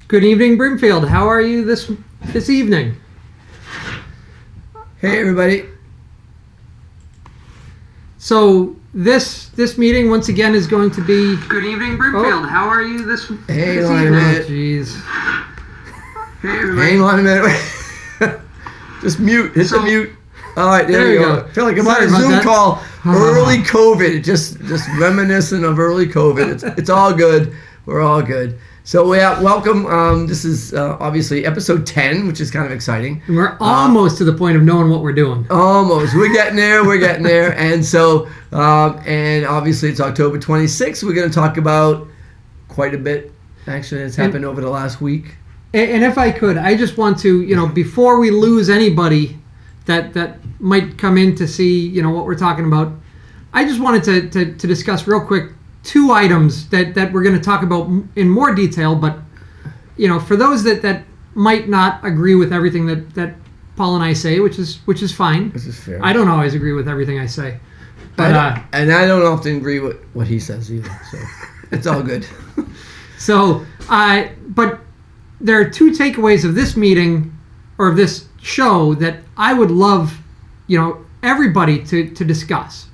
Good evening, Brimfield. How are you this evening? Hey, everybody. So this meeting once again is going to be. Good evening, Brimfield. How are you this evening? Hang on a minute. Jeez. Hey, everybody. Hang on a minute. Just mute. Hit the mute. All right, there you go. I feel like I'm on a Zoom call. Early COVID. Just reminiscent of early COVID. It's all good. We're all good. So yeah, welcome. This is obviously episode 10, which is kind of exciting. And we're almost to the point of knowing what we're doing. Almost. We're getting there. And so, and obviously it's October 26th. We're going to talk about quite a bit, actually, that's happened over the last week. And if I could, I just want to, before we lose anybody that might come in to see, what we're talking about, I just wanted to discuss real quick two items that we're going to talk about in more detail, but for those that might not agree with everything that Paul and I say, which is fine. This is fair. I don't always agree with everything I say, but and I don't often agree with what he says either, so it's all good. So, but there are two takeaways of this meeting or of this show that I would love, everybody to discuss.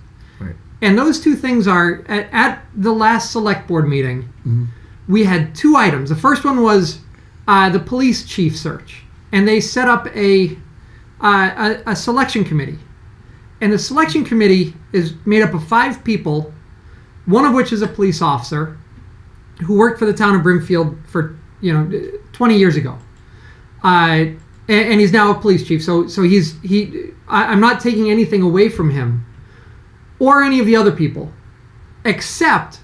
And those two things are, at the last select board meeting, we had two items. The first one was the police chief search. And they set up a selection committee. And the selection committee is made up of 5 people, one of which is a police officer who worked for the town of Brimfield for, 20 years ago. And he's now a police chief. So I'm not taking anything away from him or any of the other people, except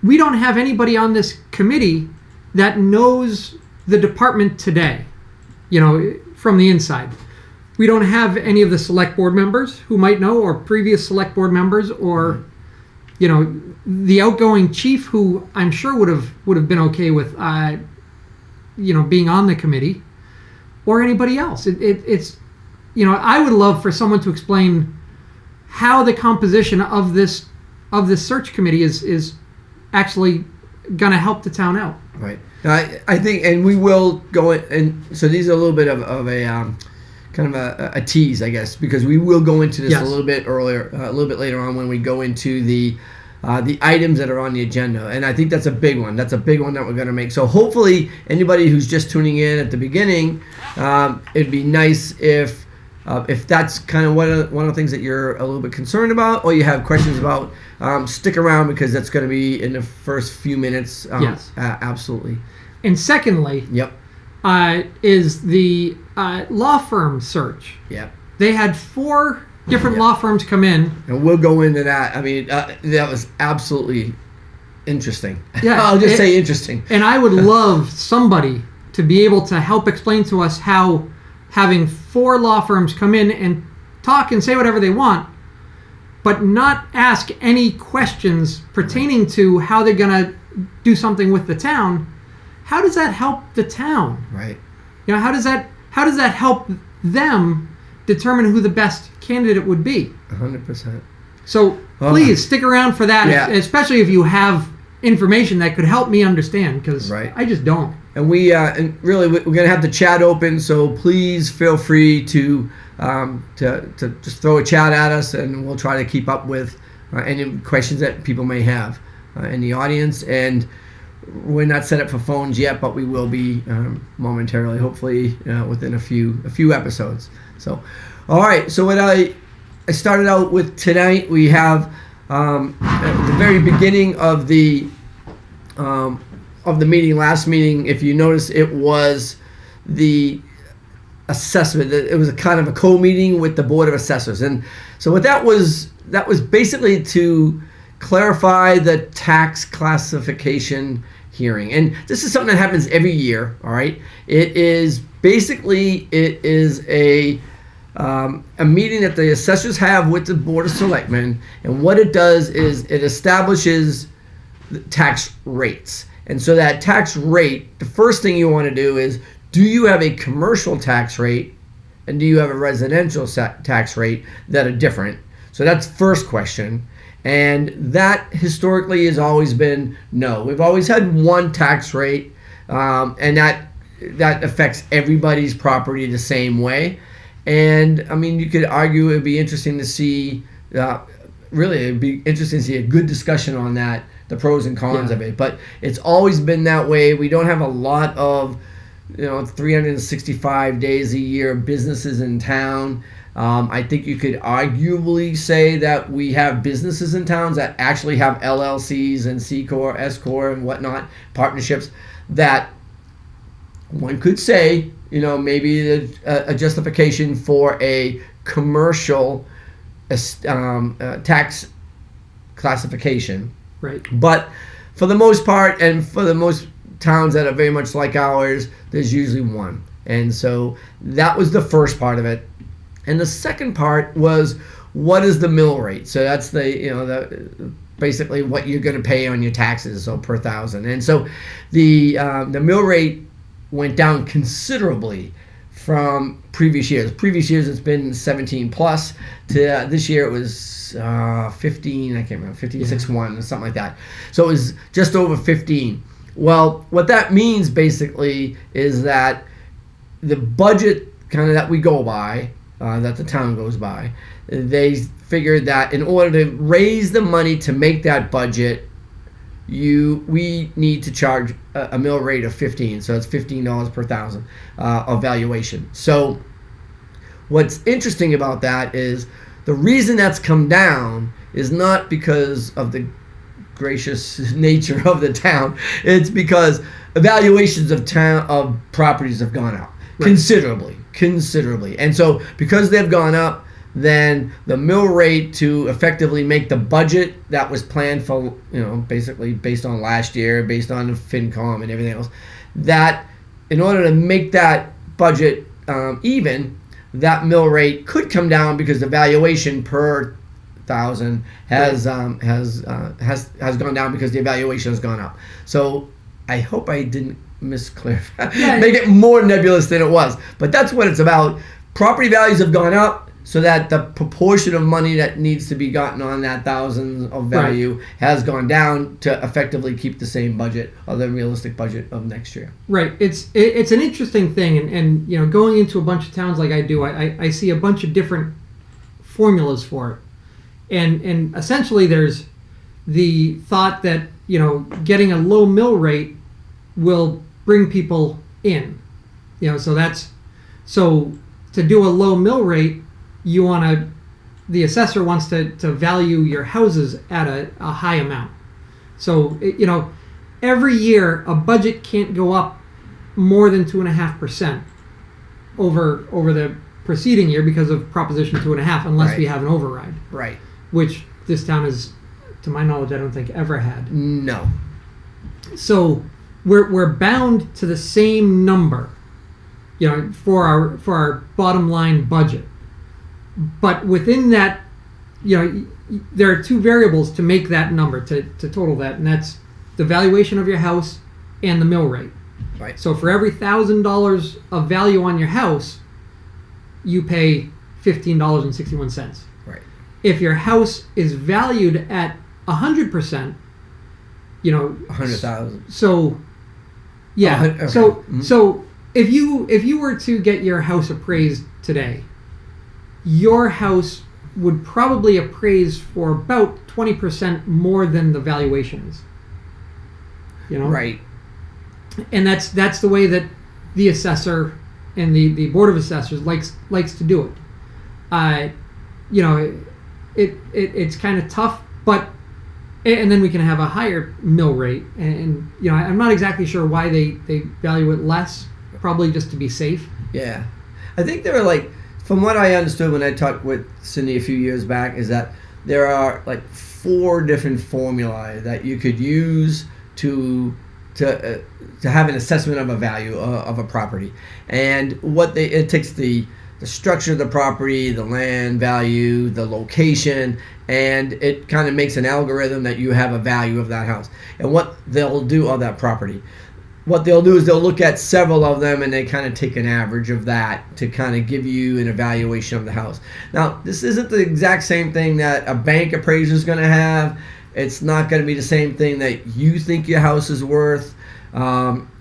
we don't have anybody on this committee that knows the department today, from the inside. We don't have any of the select board members who might know, or previous select board members, or, the outgoing chief who I'm sure would have been okay with, being on the committee, or anybody else. It's, I would love for someone to explain how the composition of this search committee is actually going to help the town out. Right. I think, and we will go in, and so these are a little bit of a kind of a tease, I guess, because we will go into this a little bit earlier, a little bit later on when we go into the items that are on the agenda, and I think that's a big one. That's a big one that we're going to make. So hopefully, anybody who's just tuning in at the beginning, it'd be nice if that's kind of one of the things that you're a little bit concerned about or you have questions about, stick around because that's going to be in the first few minutes. Yes. Absolutely. And secondly, is the law firm search. Yep. They had 4 different law firms come in. And we'll go into that. I mean, that was absolutely interesting. Yeah. I'll just say interesting. And I would love somebody to be able to help explain to us how having 4 law firms come in and talk and say whatever they want, but not ask any questions pertaining to how they're going to do something with the town. How does that help the town? Right. How does that help them determine who the best candidate would be? 100%. So please stick around for that, especially if you have information that could help me understand, because I just don't. And and really, we're going to have the chat open, so please feel free to just throw a chat at us, and we'll try to keep up with any questions that people may have in the audience. And we're not set up for phones yet, but we will be momentarily, hopefully within a few episodes. So, all right. So what I started out with tonight, we have at the very beginning of the last meeting, if you notice, it was the assessment. It was a kind of a co-meeting with the Board of Assessors. And so what that was basically to clarify the tax classification hearing. And this is something that happens every year, all right? It is a meeting that the assessors have with the Board of Selectmen, and what it does is it establishes the tax rates. And so that tax rate, the first thing you want to do is, do you have a commercial tax rate and do you have a residential tax rate that are different? So that's the first question. And that historically has always been no. We've always had one tax rate and that affects everybody's property the same way. And I mean, you could argue it'd be interesting to see. Really, it'd be interesting to see a good discussion on that, the pros and cons of it. But it's always been that way. We don't have a lot of 365 days a year businesses in town. I think you could arguably say that we have businesses in towns that actually have LLCs and C Corp, S Corp, and whatnot, partnerships that one could say, maybe a justification for a commercial tax classification. Right. But for the most part, and for the most towns that are very much like ours, there's usually one. And so that was the first part of it. And the second part was, what is the mill rate? So that's the basically what you're going to pay on your taxes, so per thousand. And so the mill rate went down considerably from previous years. Previous years it's been 17 plus. To this year it was 15. I can't remember, 15.61 or something like that. So it was just over 15. Well, what that means basically is that the budget kind of that we go by, that the town goes by, they figured that in order to raise the money to make that budget, we need to charge a mill rate of 15. So it's $15 per thousand of valuation. So what's interesting about that is the reason that's come down is not because of the gracious nature of the town. It's because evaluations of properties have gone up considerably. And so because they've gone up, then the mill rate to effectively make the budget that was planned for, basically based on last year, based on the FinCom and everything else, that in order to make that budget even, that mill rate could come down because the valuation per thousand has gone down because the evaluation has gone up. So I hope I didn't misclarify, make it more nebulous than it was. But that's what it's about. Property values have gone up so that the proportion of money that needs to be gotten on that thousand of value has gone down to effectively keep the same budget or the realistic budget of next year. Right. It's an interesting thing, and going into a bunch of towns like I do, I see a bunch of different formulas for it. And essentially there's the thought that, getting a low mill rate will bring people in. So to do a low mill rate, the assessor wants to value your houses at a high amount. So, every year a budget can't go up more than 2.5% over the preceding year because of Proposition 2.5, unless we have an override. Right. Which this town has, to my knowledge, I don't think ever had. No. So we're bound to the same number, for our bottom line budget. But within that, there are two variables to make that number, to total that, and that's the valuation of your house and the mill rate. Right. So for every $1,000 of value on your house, you pay $15.61. Right. If your house is valued at 100%, 100,000. So, yeah. Okay. So if you were to get your house appraised today, your house would probably appraise for about 20% more than the valuation is. Right. And that's the way that the assessor and the board of assessors likes to do it. It's kind of tough, but and then we can have a higher mill rate, and I'm not exactly sure why they value it less, probably just to be safe. Yeah, I think there are from what I understood when I talked with Cindy a few years back, is that there are 4 different formulae that you could use to have an assessment of a value of a property, and it takes the structure of the property, the land value, the location, and it kind of makes an algorithm that you have a value of that house. And what they'll do of that property, what they'll do is they'll look at several of them and they kind of take an average of that to kind of give you an evaluation of the house. Now, this isn't the exact same thing that a bank appraiser is going to have. It's not going to be the same thing that you think your house is worth.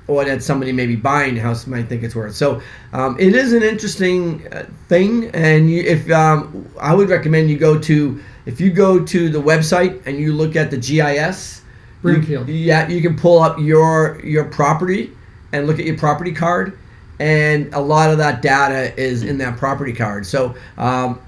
or that somebody maybe buying the house might think it's worth. So it is an interesting thing, and if I would recommend if you go to the website and you look at the GIS, Brimfield. you can pull up your property and look at your property card, and a lot of that data is in that property card. So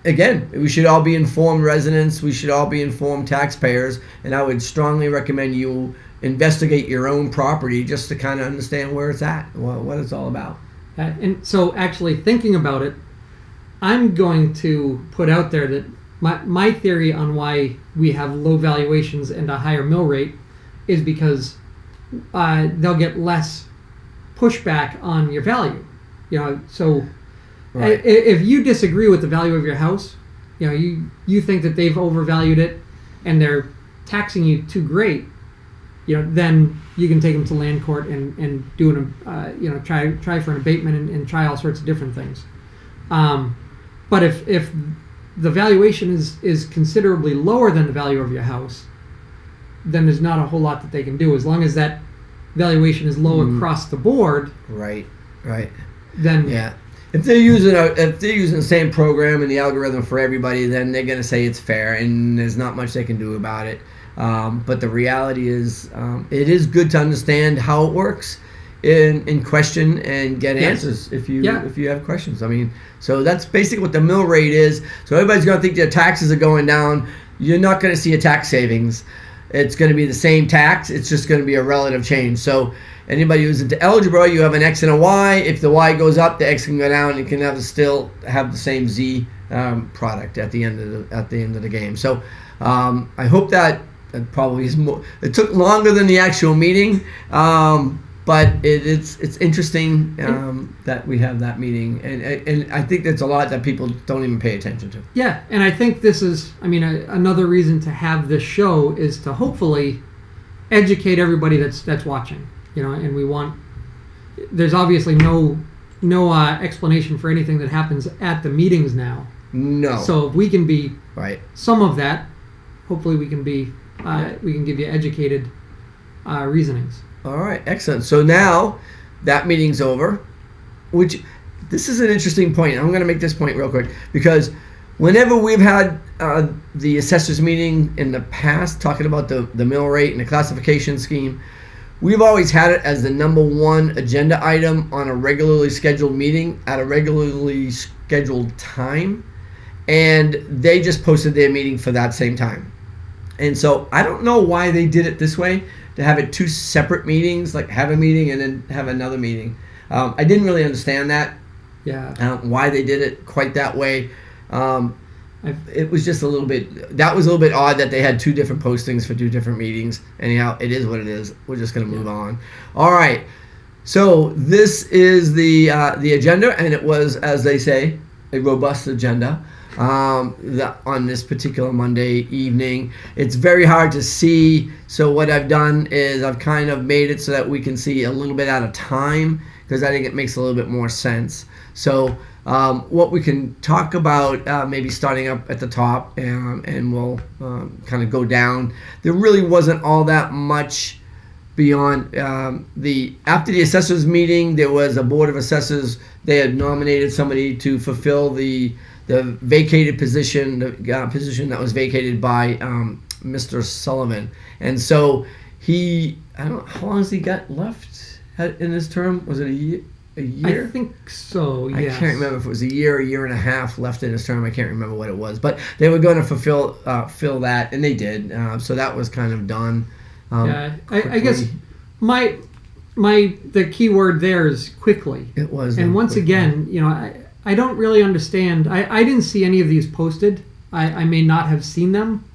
again, we should all be informed residents. We should all be informed taxpayers, and I would strongly recommend you investigate your own property just to kind of understand where it's at, what it's all about. And so, actually, thinking about it, I'm going to put out there that my theory on why we have low valuations and a higher mill rate is because they'll get less pushback on your value. So Right. if you disagree with the value of your house, you think that they've overvalued it and they're taxing you too great, then you can take them to land court and do try for an abatement and try all sorts of different things. But if the valuation is considerably lower than the value of your house, then there's not a whole lot that they can do. As long as that valuation is low across the board, Right. then Yeah. If they're using the same program and the algorithm for everybody, then they're going to say it's fair, and there's not much they can do about it. But the reality is, it is good to understand how it works in question and get answers if you have questions. I mean, so that's basically what the mill rate is. So everybody's going to think their taxes are going down. You're not going to see a tax savings. It's going to be the same tax. It's just going to be a relative change. So anybody who's into algebra, you have an x and a y. If the y goes up, the x can go down. You can still have the same z product at the end of the game. So I hope that probably is more. It took longer than the actual meeting, but it's interesting that we have that meeting, and I think that's a lot that people don't even pay attention to. Yeah, and I think this is, another reason to have this show is to hopefully educate everybody that's watching. And we want. There's obviously no explanation for anything that happens at the meetings now. No. So if we can be Right. some of that, hopefully we can be. We can give you educated reasonings. All right, excellent. So now that meeting's over, which this is an interesting point. I'm going to make this point real quick because whenever we've had the assessors meeting in the past talking about the mill rate and the classification scheme, we've always had it as the number one agenda item on a regularly scheduled meeting at a regularly scheduled time, and they just posted their meeting for that same time. And so I don't know why they did it this way, to have it two separate meetings, like have a meeting and then have another meeting. I didn't really understand that. Yeah. Why they did it quite that way. It was just a little bit odd that they had two different postings for two different meetings. Anyhow, it is what it is. We're just going to move on. All right. So this is the agenda, and it was, as they say, a robust agenda. On this particular Monday evening. It's very hard to see, so what I've done is I've kind of made it so that we can see a little bit at a time, because I think it makes a little bit more sense. So what we can talk about, maybe starting up at the top, and we'll kind of go down. There really wasn't all that much beyond after the assessors meeting. There was a board of assessors. They had nominated somebody to fulfill the vacated position, the position that was vacated by Mr. Sullivan. And so I don't know, how long has he got left in his term? Was it a year? I think so, yes. I can't remember if it was a year and a half left in his term. I can't remember what it was. But they were going to fill that, and they did. So that was kind of done. I guess the key word there is quickly. It was. And once again, I don't really understand. I didn't see any of these posted. I may not have seen them,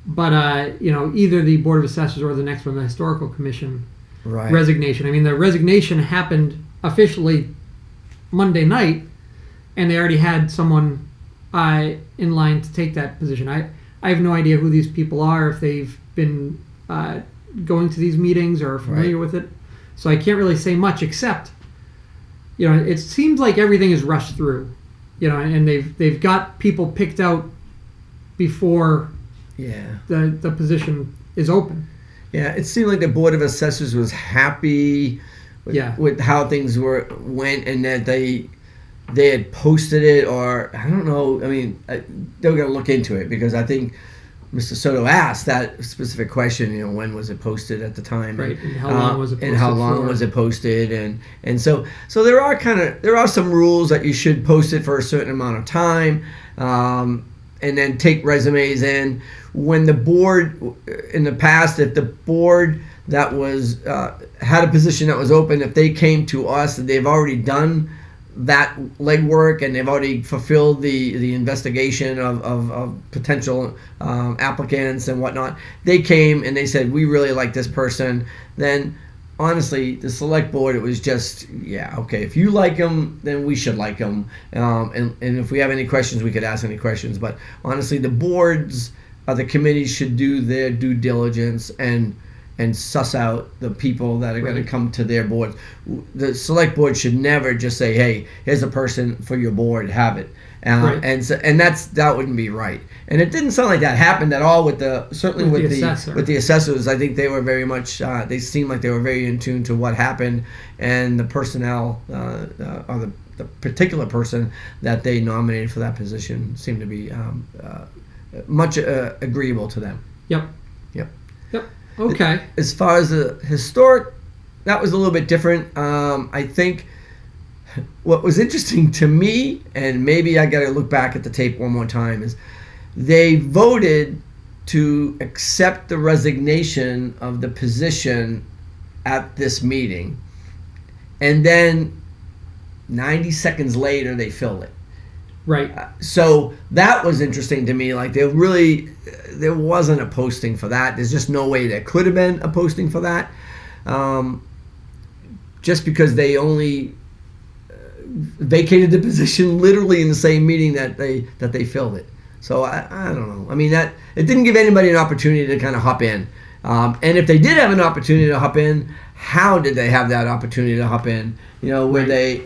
but either the Board of Assessors or the next one, the Historical Commission resignation. The resignation happened officially Monday night, and they already had someone in line to take that position. I have no idea who these people are, if they've been going to these meetings or familiar with it. So I can't really say much except. It seems like everything is rushed through, and they've got people picked out before the position is open. Yeah, it seemed like the Board of Assessors was happy Yeah. with how things went, and that they had posted it, or I don't know. I mean, they were going to look into it, because I think Mr. Soto asked that specific question. When was it posted at the time? Right. And how long was it posted? And how long for? was it posted? And so there are some rules that you should post it for a certain amount of time, and then take resumes in. When the board, in the past, if the board that was had a position that was open, if they came to us and they've already done that legwork and they've already fulfilled the investigation of potential applicants and whatnot, they came and they said, we really like this person, then honestly, the select board, it was just, okay, if you like them, then we should like them, and if we have any questions, we could ask any questions. But honestly, the boards, the committees should do their due diligence and suss out the people that are going to come to their board. The select board should never just say, "Hey, here's a person for your board, have it," and that wouldn't be right. And it didn't sound like that happened at all with the assessors. I think they were very much. They seemed like they were very in tune to what happened, and the personnel or the particular person that they nominated for that position seemed to be much agreeable to them. Yep. Yep. Okay. As far as the historic, that was a little bit different. I think what was interesting to me, and maybe I got to look back at the tape one more time, is they voted to accept the resignation of the position at this meeting, and then 90 seconds later they filled it. Right. So that was interesting to me. Like, there wasn't a posting for that. There's just no way there could have been a posting for that. Just because they only vacated the position literally in the same meeting that they filled it. So I don't know. I mean, that it didn't give anybody an opportunity to kind of hop in. And if they did have an opportunity to hop in, how did they have that opportunity to hop in? Were they,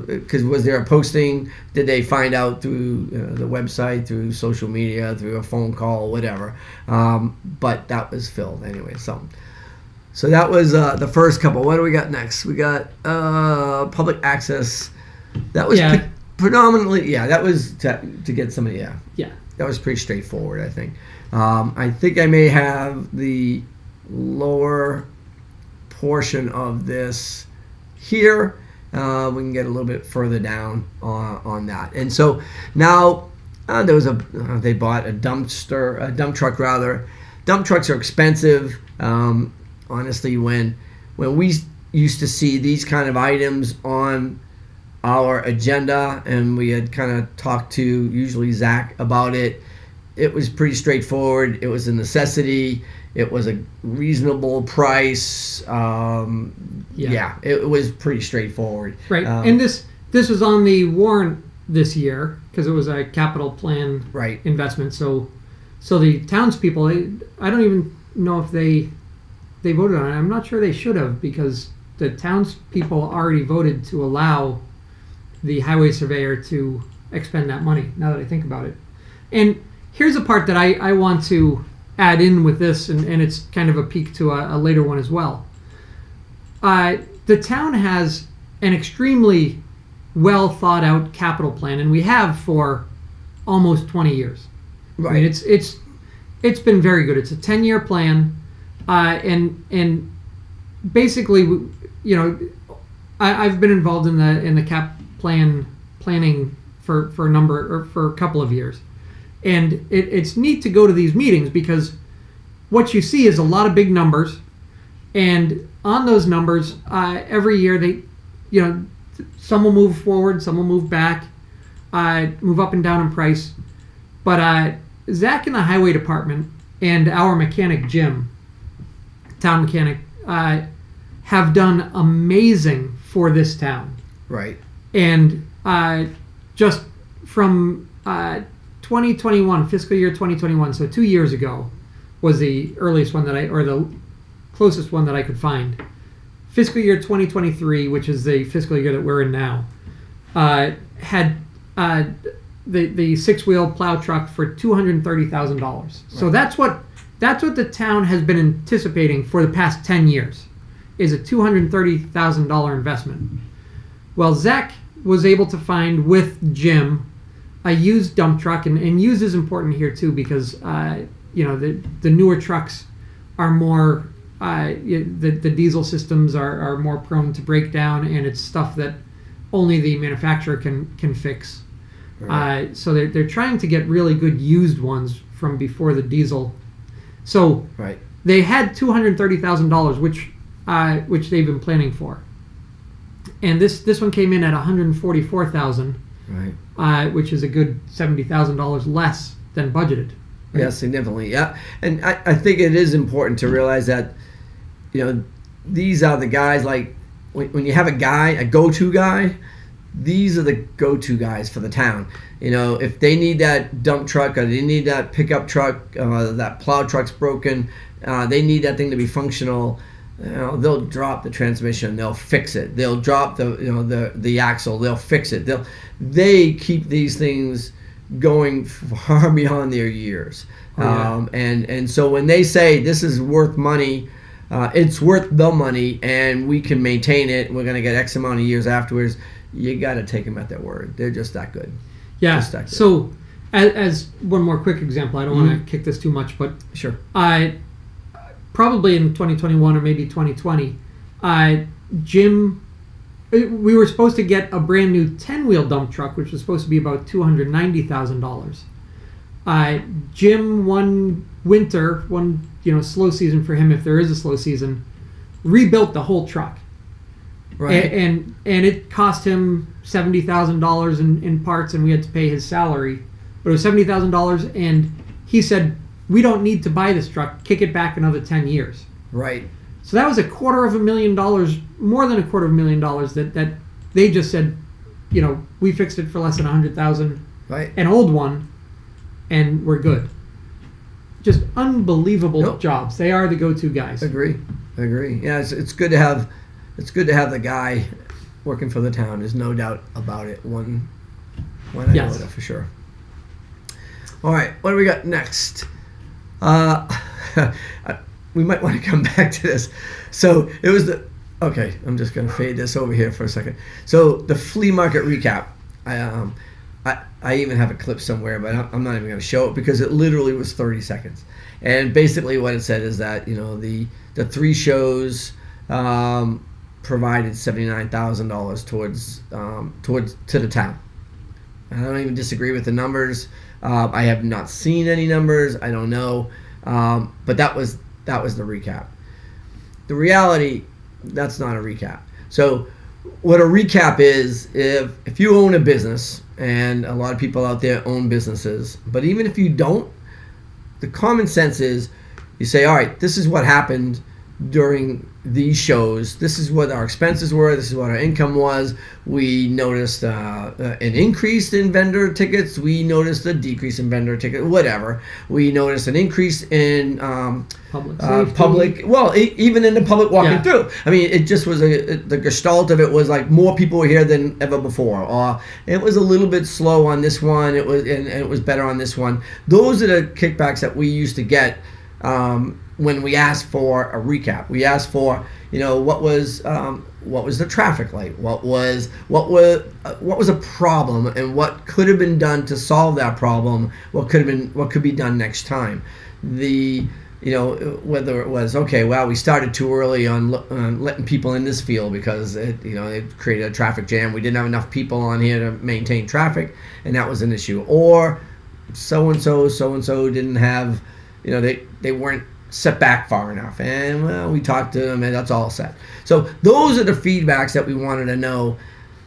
because was there a posting? Did they find out through the website, through social media, through a phone call, whatever? But that was filled anyway. So that was the first couple. What do we got next? We got public access. That was predominantly, that was to get somebody, that was pretty straightforward, I think. I think I may have the lower portion of this here. We can get a little bit further down on that. And so now there was they bought a dump truck rather. Dump trucks are expensive. Honestly, when we used to see these kind of items on our agenda, and we had kind of talked to usually Zach about it, it was pretty straightforward. It was a necessity. It was a reasonable price. It was pretty straightforward. Right. And this was on the warrant this year because it was a capital plan investment. So the townspeople, I don't even know if they voted on it. I'm not sure they should have, because the townspeople already voted to allow the highway surveyor to expend that money, now that I think about it. And here's a part that I want to add in with this, and it's kind of a peek to a later one as well. The town has an extremely well thought out capital plan, and we have for almost 20 years. Right. I mean, it's been very good. It's a 10-year plan, and basically, I've been involved in the cap planning for a couple of years. And it's neat to go to these meetings, because what you see is a lot of big numbers, and on those numbers, every year some will move forward, some will move back, move up and down in price. But Zach and the highway department and our mechanic Jim, town mechanic, have done amazing for this town. Right. And just from 2021, fiscal year 2021, so 2 years ago, was the earliest one or the closest one that I could find. Fiscal year 2023, which is the fiscal year that we're in now, had the six-wheel plow truck for $230,000. Right. So that's what the town has been anticipating for the past 10 years. is a $230,000 investment. Well, Zach was able to find with Jim a used dump truck, and used is important here too because the newer trucks are more the diesel systems are more prone to breakdown, and it's stuff that only the manufacturer can fix. Right. So they're trying to get really good used ones from before the diesel. So Right. they had $230,000, which they've been planning for, and this one came in at $144,000, Right. which is a good $70,000 less than budgeted. Yeah, significantly. Yeah, and I think it is important to realize that, these are the guys, like when you have a go-to guy, these are the go-to guys for the town. If they need that dump truck or they need that pickup truck, that plow truck's broken, they need that thing to be functional. They'll drop the transmission, they'll fix it. They'll drop the axle, they'll fix it. They keep these things going far beyond their years. Oh, yeah. And so when they say this is worth money, it's worth the money, and we can maintain it, we're going to get X amount of years afterwards, you got to take them at their word. They're just that good. Yeah. Just that good. So, as one more quick example, I don't want to kick this too much, but Sure. Probably in 2021 or maybe 2020, Jim, we were supposed to get a brand new 10-wheel dump truck, which was supposed to be about $290,000. Jim, one winter, slow season for him, if there is a slow season, rebuilt the whole truck. Right. And it cost him $70,000 in parts, and we had to pay his salary. But it was $70,000, and he said, we don't need to buy this truck, kick it back another 10 years. Right. So that was $250,000, more than $250,000 that they just said, we fixed it for less than $100,000, Right. an old one, and we're good. Just unbelievable jobs. They are the go-to guys. Agree. Yeah, it's good to have the guy working for the town. There's no doubt about it. One Yes. iota for sure. All right, what do we got next? We might want to come back to this. So it was okay. I'm just going to fade this over here for a second. So the flea market recap. I even have a clip somewhere, but I'm not even going to show it because it literally was 30 seconds. And basically what it said is that the 3 shows provided $79,000 towards to the town. I don't even disagree with the numbers. I have not seen any numbers. I don't know, but that was the recap. The reality, that's not a recap. So what a recap is, if you own a business, and a lot of people out there own businesses, but even if you don't, the common sense is you say, all right, this is what happened during these shows. This is what our expenses were. This is what our income was. We noticed an increase in vendor tickets. We noticed a decrease in vendor tickets, whatever. We noticed an increase in public. Well, even in the public walking through. I mean, it just was the gestalt of it was like more people were here than ever before. Or it was a little bit slow on this one. It was and it was better on this one. Those are the kickbacks that we used to get. When we asked for a recap, we asked for, what was the traffic like? What was a problem, and what could have been done to solve that problem? What could be done next time? Whether it was, okay, well, we started too early on letting people in this field because it created a traffic jam. We didn't have enough people on here to maintain traffic, and that was an issue. Or so and so didn't have, they weren't set back far enough, and well, we talked to them, and that's all set. So those are the feedbacks that we wanted to know.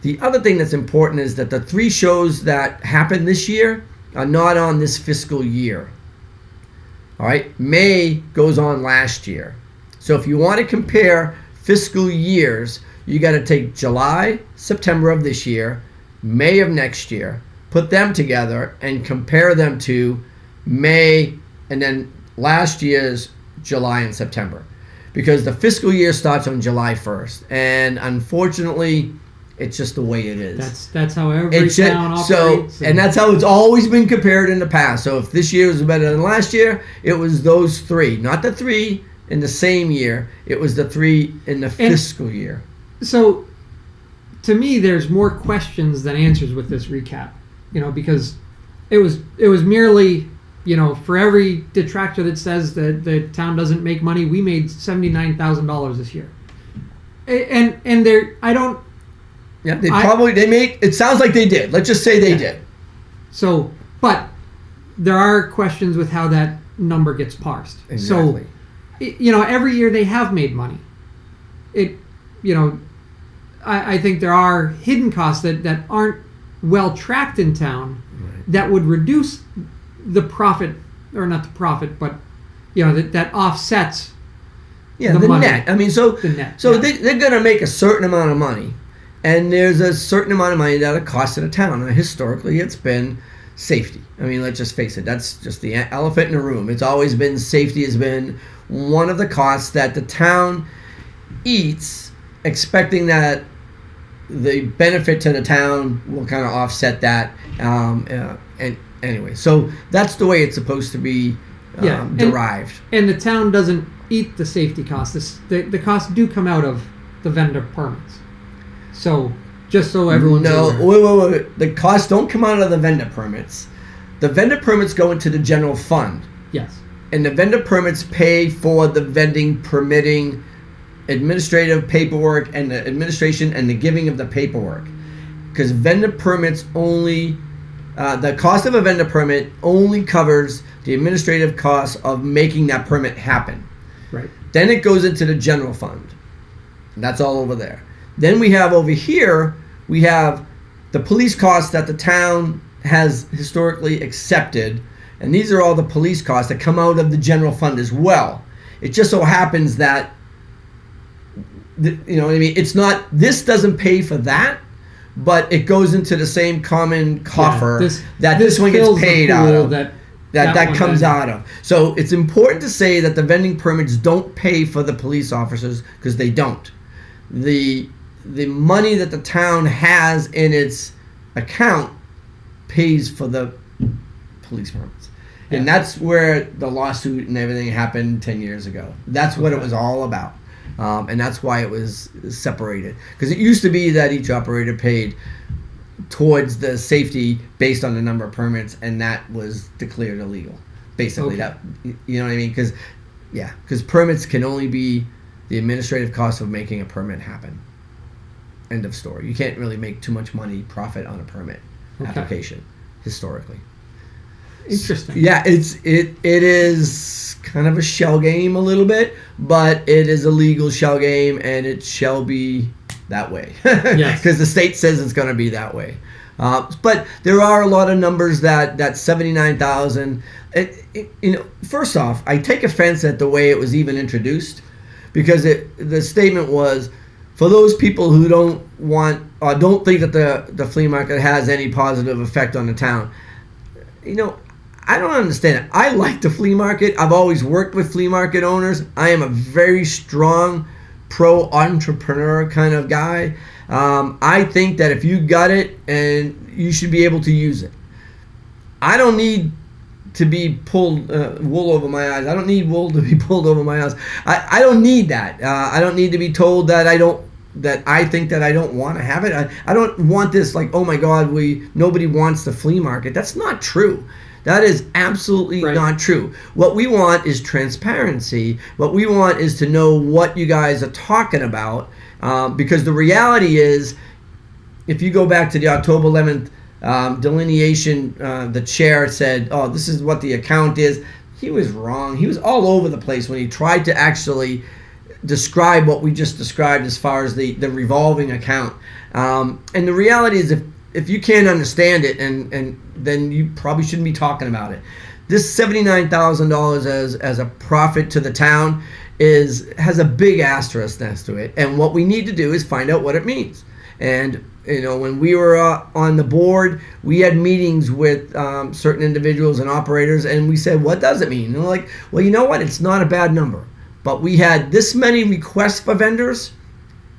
The other thing that's important is that the 3 shows that happened this year are not on this fiscal year. All right, May goes on last year. So if you want to compare fiscal years, you got to take July, September of this year, May of next year, put them together and compare them to May and then last year's July and September, because the fiscal year starts on July 1st, and unfortunately it's just the way it is. That's how every town operates. And that's how it's always been compared in the past. So if this year was better than last year, it was those 3, not the 3 in the same year. It was the 3 in the fiscal year. So, to me, there's more questions than answers with this recap. Because it was merely, for every detractor that says that the town doesn't make money, we made $79,000 this year. And there, I don't. Yeah, they made. It sounds like they did. Let's just say they did. So, but there are questions with how that number gets parsed. Exactly. So, every year they have made money. I think there are hidden costs that aren't well tracked in town that would reduce the profit, or not the profit, but that offsets the money. net. I mean, so The net, so yeah. they're going to make a certain amount of money, and there's a certain amount of money that it costs in a town. And historically, it's been safety. I mean, let's just face it. That's just the elephant in the room. It's always been safety has been one of the costs that the town eats, expecting that the benefit to the town will kind of offset that. And anyway, so that's the way it's supposed to be derived. And the town doesn't eat the safety costs. The costs do come out of the vendor permits. So just so everyone's aware. Wait. The costs don't come out of the vendor permits. The vendor permits go into the general fund. Yes. And the vendor permits pay for the vending, permitting, administrative paperwork, and the administration and the giving of the paperwork. Because vendor permits only, the cost of a vendor permit only covers the administrative costs of making that permit happen. Right. Then it goes into the general fund. And that's all over there. Then we have over here, we have the police costs that the town has historically accepted. And these are all the police costs that come out of the general fund as well. It just so happens that, you know what I mean? It's not, this doesn't pay for that, but it goes into the same common coffer this one gets paid out of. That comes out of. So it's important to say that the vending permits don't pay for the police officers, because they don't. The money that the town has in its account pays for the police permits. Yeah. And that's where the lawsuit and everything happened 10 years ago. That's what it was all about. And that's why it was separated. Because it used to be that each operator paid towards the safety based on the number of permits, and that was declared illegal. Basically, that, you know what I mean? Because permits can only be the administrative cost of making a permit happen. End of story. You can't really make too much money profit on a permit application historically. Interesting. Yeah, it is kind of a shell game a little bit, but it is a legal shell game, and it shall be that way. Yes. Because the state says it's going to be that way. But there are a lot of numbers that 79,000. First off, I take offense at the way it was even introduced, because the statement was, for those people who don't think that the flea market has any positive effect on the town. I don't understand it. I like the flea market. I've always worked with flea market owners. I am a very strong pro-entrepreneur kind of guy. I think that if you got it, and you should be able to use it. I don't need to be pulled wool over my eyes. I don't need wool to be pulled over my eyes. I don't need that. I don't need to be told that I think that I don't want to have it. I don't want this like, oh my God, nobody wants the flea market. That's not true. That is absolutely not true. What we want is transparency. What we want is to know what you guys are talking about, because the reality is, if you go back to the October 11th delineation, the chair said, oh, this is what the account is. He was wrong. He was all over the place when he tried to actually describe what we just described as far as the revolving account. And the reality is, if you can't understand it, and then you probably shouldn't be talking about it. This $79,000 as a profit to the town has a big asterisk next to it. And what we need to do is find out what it means. And when we were on the board, we had meetings with certain individuals and operators, and we said, what does it mean? And they're like, well, you know what? It's not a bad number. But we had this many requests for vendors,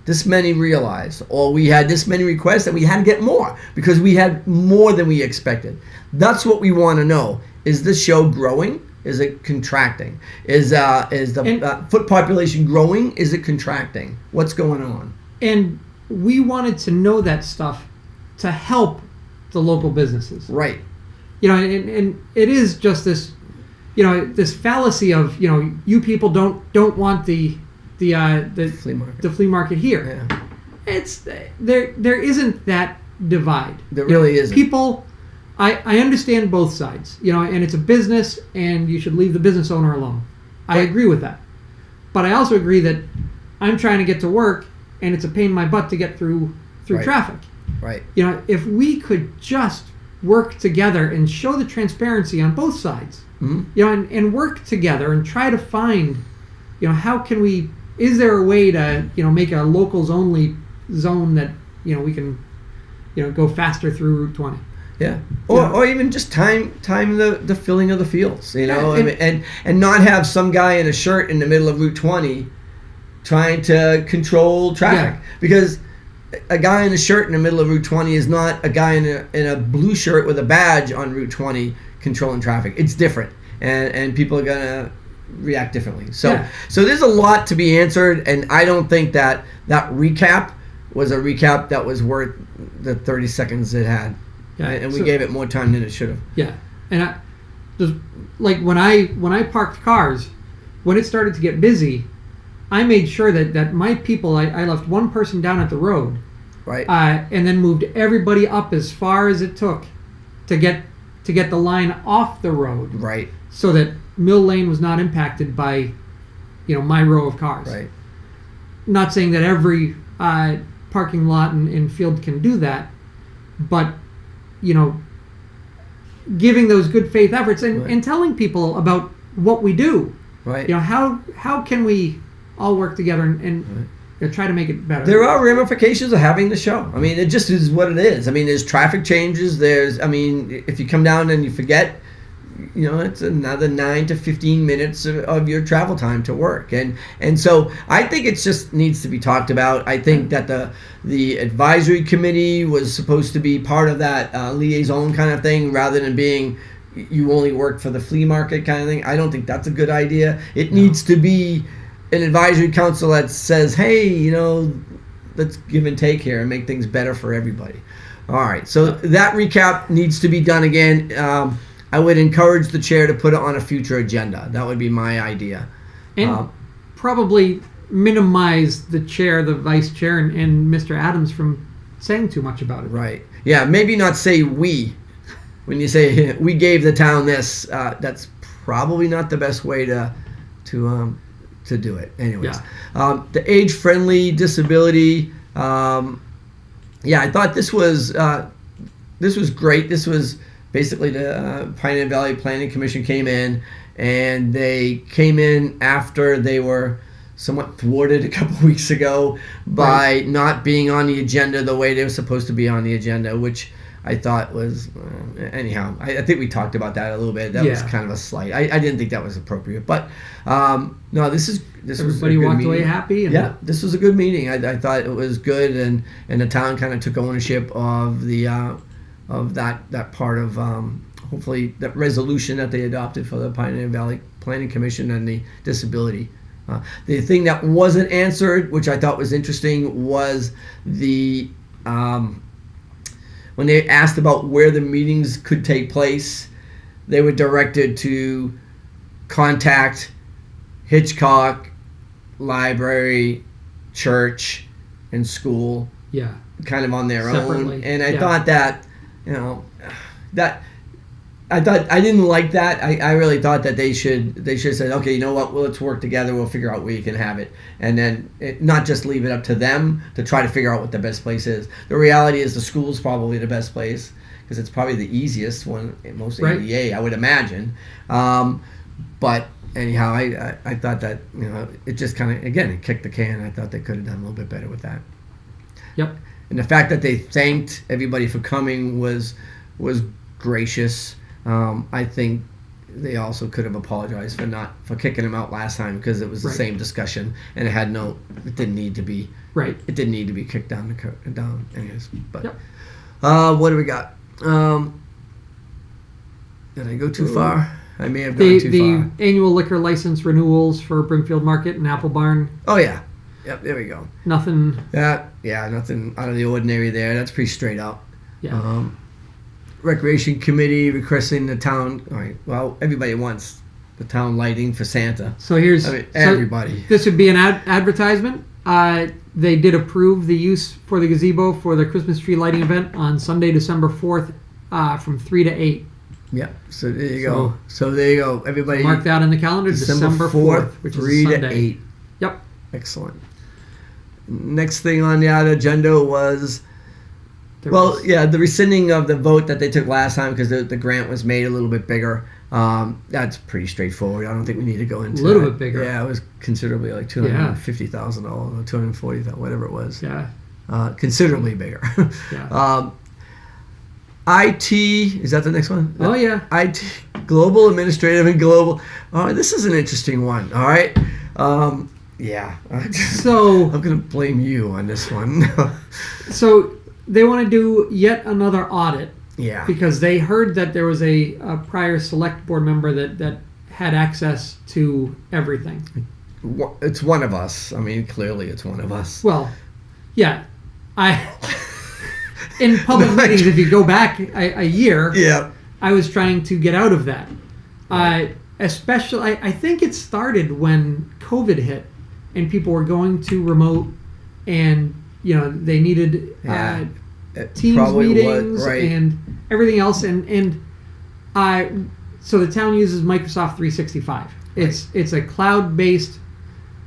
this many realized, or we had this many requests and we had to get more because we had more than we expected. That's what we want to know. Is this show growing? Is it contracting? Is the foot population growing? Is it contracting? What's going on? And we wanted to know that stuff to help the local businesses. Right. You know, and it is just this, you know, this fallacy of, you know, you people don't want the Flea market. the flea market here. Yeah. It's there isn't that divide. There You know, really isn't. People, I understand both sides, you know, and it's a business, and you should leave the business owner alone. I Right. agree with that, but I also agree that I'm trying to get to work, and it's a pain in my butt to get through Right. traffic. Right. You know, if we could just work together and show the transparency on both sides, Mhm. you know, and work together and try to find, you know, how can we? Is there a way to, you know, make a locals only zone that, you know, we can, you know, go faster through Route 20? Yeah. Yeah. Or even just time the filling of the fields, you know, Yeah, and not have some guy in a shirt in the middle of Route 20 trying to control traffic. Yeah. Because a guy in a shirt in the middle of Route 20 is not a guy in a blue shirt with a badge on Route 20 controlling traffic. It's different, and people are gonna react differently. So Yeah. so there's a lot to be answered, and I don't think that recap was a recap that was worth the 30 seconds it had. Yeah, And we so- gave it more time than it should have. Yeah, and I just like when I parked cars, when it started to get busy, I made sure that my people, I left one person down at the road, Right. and then moved everybody up as far as it took to get the line off the road, Right. so that Mill Lane was not impacted by, you know, my row of cars. Right. Not saying that every parking lot and field can do that, but, you know, giving those good faith efforts and, Right. and telling people about what we do. Right. You know, how can we all work together and you know, try to make it better? There are ramifications of having the show. I mean, it just is what it is. I mean, there's traffic changes. I mean, if you come down and you forget, you know, it's another 9 to 15 minutes of your travel time to work. And so I think it just needs to be talked about. I think that the advisory committee was supposed to be part of that liaison kind of thing, rather than being you only work for the flea market kind of thing. I don't think that's a good idea. It needs to be an advisory council that says, hey, you know, let's give and take here and make things better for everybody. All right, so that recap needs to be done again. I would encourage the chair to put it on a future agenda. That would be my idea. and probably minimize the chair, the vice chair, and Mr. Adams from saying too much about it. Right. Yeah, maybe not say we. When you say we gave the town this, that's probably not the best way to do it. Anyways, the age-friendly disability. Yeah, I thought this was great. This was basically the Pioneer Valley Planning Commission came in, and they came in after they were somewhat thwarted a couple weeks ago by not being on the agenda the way they were supposed to be on the agenda, which I thought was anyhow. I think we talked about that a little bit. That was kind of a slight. I didn't think that was appropriate, but no, this was Everybody a good walked meeting. away happy. And Yeah, this was a good meeting. I thought it was good, and the town kind of took ownership of the of that part of hopefully that resolution that they adopted for the Pioneer Valley Planning Commission and the disability. The thing that wasn't answered, which I thought was interesting, was the when they asked about where the meetings could take place, they were directed to contact Hitchcock Library, church, and school, Yeah. kind of on their Separately, own. And I yeah. thought that, you know, that I didn't like that. I really thought that they should have said, okay, you know what, well, let's work together. We'll figure out where you can have it, and then not just leave it up to them to try to figure out what the best place is. The reality is the school's probably the best place because it's probably the easiest one, most Right. ADA, I would imagine. But anyhow, I thought that, you know, it just kind of, again, it kicked the can. I thought they could have done a little bit better with that. Yep. And the fact that they thanked everybody for coming was gracious. I think they also could have apologized for kicking him out last time because it was the Right. same discussion and it didn't need to be Right. it didn't need to be kicked down anyways. But Yep. what do we got? Did I go too far? I may have gone too the far. annual liquor license renewals for Brimfield Market and Apple Barn. Oh yeah, yep. There we go. Nothing. Yeah, nothing out of the ordinary there. That's pretty straight up. Yeah. Recreation committee requesting the town. All right. Well, everybody wants the town lighting for Santa. So here's I mean, so everybody. this would be an advertisement. They did approve the use for the gazebo for the Christmas tree lighting event on Sunday, December 4th, from 3 to 8. Yep. So there you go. So there you go. Everybody. Mark that in the calendar, December 4th, which is 3 a to Sunday. 8. Yep. Excellent. Next thing on the agenda was, There well, was- yeah, the rescinding of the vote that they took last time because the grant was made a little bit bigger. That's pretty straightforward. I don't think we need to go into A little that. bit bigger. Yeah, it was considerably like $250,000 or $240,000, whatever it was. Yeah. Considerably bigger. Yeah. IT, is that the next one? Oh, yeah. IT, global administrative and global. Oh, this is an interesting one. All right. Yeah. So, I'm going to blame you on this one. so they want to do yet another audit Yeah. because they heard that there was a prior select board member that had access to everything. It's one of us. I mean, clearly it's one of us. Well, yeah, in public meetings, if you go back a year, Yeah. I was trying to get out of that. Especially, I think it started when COVID hit and people were going to remote and, they needed Yeah. It Teams probably meetings was, right. and everything else. So the town uses Microsoft 365. It's a cloud-based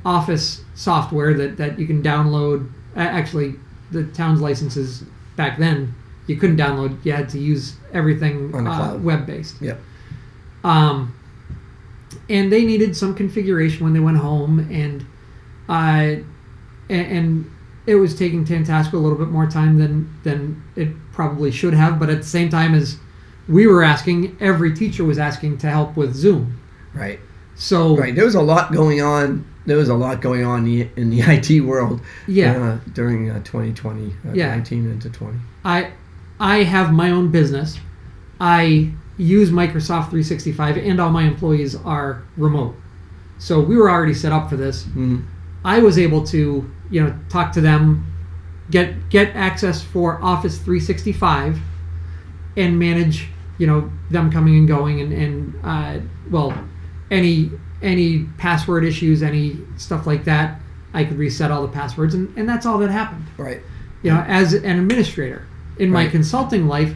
office software that you can download. Actually, the town's licenses back then you couldn't download. You had to use everything On the cloud. web-based. Yep. And they needed some configuration when they went home, and it was taking Tantasco a little bit more time than it probably should have. But at the same time as we were asking, every teacher was asking to help with Zoom. Right. So Right. There was a lot going on. There was a lot going on in the IT world. Yeah. During 2020, Yeah. 19 into 20. I have my own business. I use Microsoft 365, and all my employees are remote. So we were already set up for this. Mm-hmm. I was able to, talk to them, get access for Office 365, and manage, them coming and going, and any password issues, any stuff like that, I could reset all the passwords, and that's all that happened. Right. As an administrator in my Right. consulting life,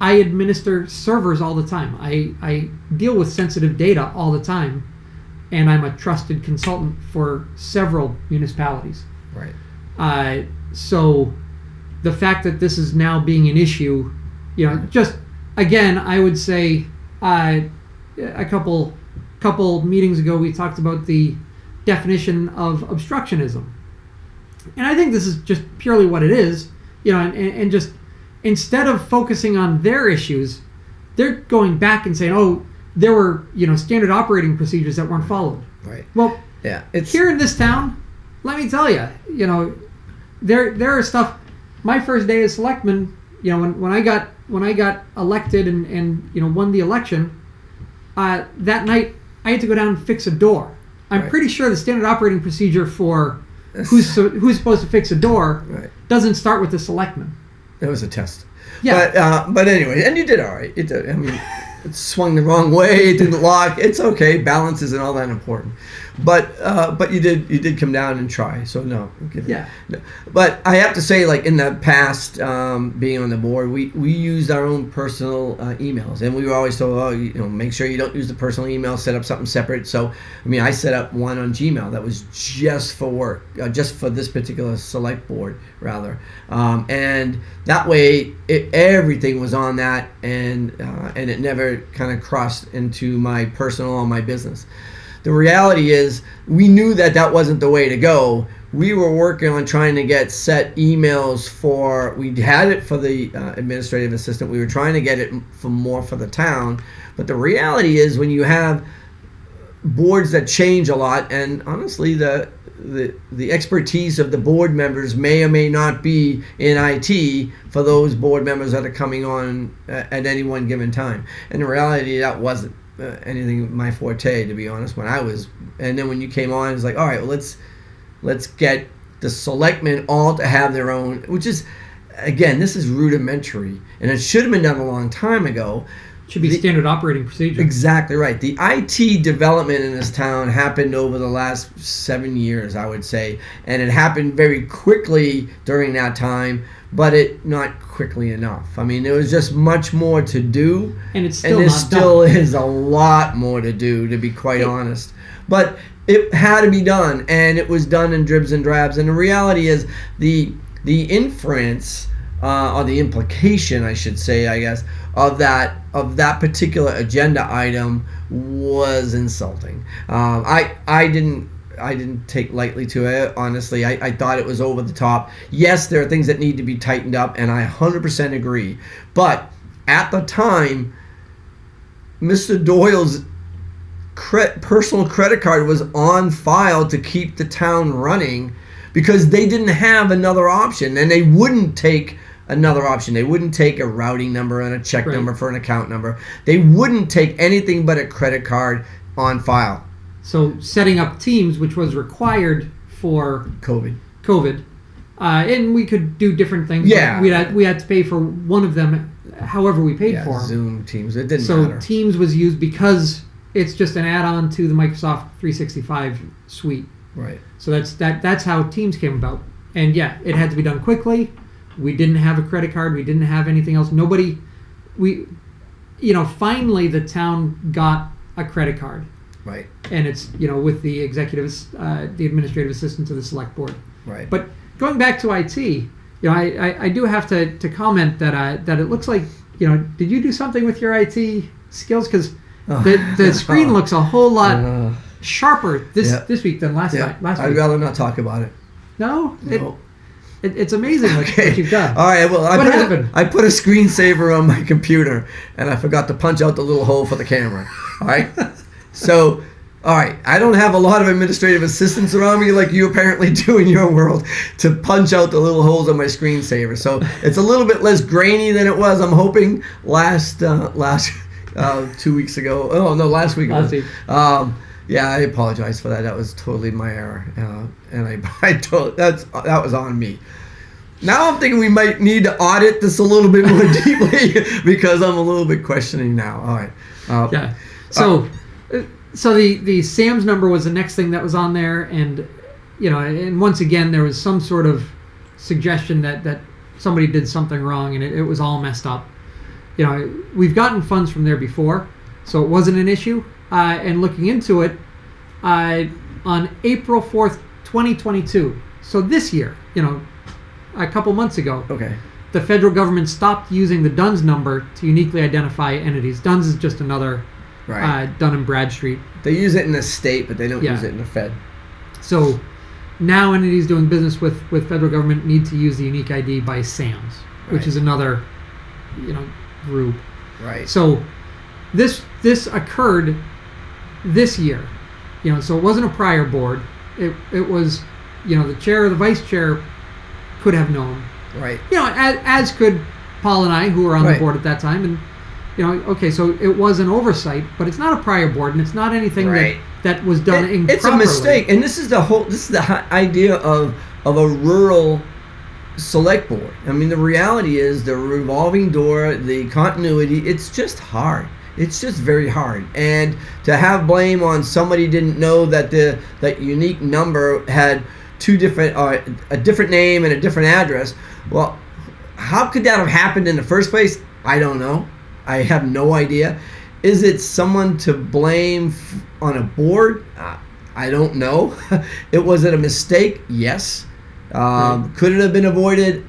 I administer servers all the time. I deal with sensitive data all the time, and I'm a trusted consultant for several municipalities. Right. So the fact that this is now being an issue, just again, I would say a couple meetings ago we talked about the definition of obstructionism, and I think this is just purely what it is. And just instead of focusing on their issues, they're going back and saying, oh, there were standard operating procedures that weren't followed. Right. Well, Yeah. It's here in this town, let me tell you, there are stuff. My first day as selectman, when I got elected and won the election, that night I had to go down and fix a door. I'm Right. pretty sure the standard operating procedure for who's supposed to fix a door Right. doesn't start with the selectman. It was a test. Yeah. But anyway, and you did all right. I mean, it swung the wrong way. It didn't lock. It's okay. Balance isn't all that important. But you did come down and try. So no. Yeah. No. But I have to say, like in the past, being on the board, we used our own personal emails, and we were always told, make sure you don't use the personal email. Set up something separate. So I set up one on Gmail that was just for work, just for this particular select board rather, and that way everything was on that, and it never kind of crossed into my personal or my business. The reality is we knew that wasn't the way to go. We were working on trying to get set emails we had it for the administrative assistant. We were trying to get it for the town. But the reality is when you have boards that change a lot, and honestly the expertise of the board members may or may not be in IT for those board members that are coming on at any one given time. And the reality that wasn't. anything my forte, to be honest. And then when you came on, it's like, all right, well, let's get the selectmen all to have their own, which is, again, this is rudimentary, and it should have been done a long time ago. Should be standard operating procedure. Exactly right. The IT development in this town happened over the last 7 years, I would say, and it happened very quickly during that time, but not quickly enough. I mean, there was just much more to do, and it's still there not still done. is a lot more to do, to be quite honest. But it had to be done, and it was done in dribs and drabs. And the reality is, the inference, or the implication, I should say, I guess, of that particular agenda item was insulting. I didn't take lightly to it, honestly. I thought it was over the top. Yes, there are things that need to be tightened up, and I 100% agree. But at the time, Mr. Doyle's personal credit card was on file to keep the town running because they didn't have another option, and they wouldn't take another option. They wouldn't take a routing number and a check number for an account number. They wouldn't take anything but a credit card on file. So setting up Teams, which was required for COVID, and we could do different things. Yeah, we had to pay for one of them, however we paid for them. Zoom, Teams, it didn't So matter. Teams was used because it's just an add-on to the Microsoft 365 suite. Right. So that's how Teams came about. And yeah, it had to be done quickly. We didn't have a credit card. We didn't have anything else. Finally the town got a credit card. Right. And it's, with the the administrative assistant to the select board. Right. But going back to IT, I do have to comment that it looks like, did you do something with your IT skills? Because the screen looks a whole lot sharper this week than last week. I'd rather not talk about it. No? It's amazing what you've done. All right. Well, what happened? I put a screensaver on my computer, and I forgot to punch out the little hole for the camera. All right. So, all right. I don't have a lot of administrative assistants around me like you apparently do in your world to punch out the little holes on my screensaver. So it's a little bit less grainy than it was. I'm hoping last 2 weeks ago. Oh no, last week. Last week. Yeah, I apologize for that. That was totally my error, and that was on me. Now I'm thinking we might need to audit this a little bit more deeply because I'm a little bit questioning now. All right. Yeah. So the SAMS number was the next thing that was on there, and and once again there was some sort of suggestion that somebody did something wrong, and it was all messed up. We've gotten funds from there before, so it wasn't an issue. And looking into it, on April 4th, 2022, so this year, a couple months ago, the federal government stopped using the DUNS number to uniquely identify entities. DUNS is just another Dun & Bradstreet. They use it in the state, but they don't use it in the Fed. So now entities doing business with federal government need to use the unique ID by SAMS, which is another, group. Right. So this occurred this year, so it wasn't a prior board. It was, the chair or the vice chair could have known. Right. As could Paul and I, who were on the board at that time, and so it was an oversight, but it's not a prior board, and it's not anything that was done improperly. It's a mistake, and this is the idea of a rural select board. I mean, the reality is the revolving door, the continuity. It's just hard. It's just very hard, and to have blame on somebody didn't know that that unique number had two different, a different name and a different address. Well, how could that have happened in the first place? I don't know. I have no idea. Is it someone to blame on a board? I don't know. Was it a mistake? Yes. Could it have been avoided?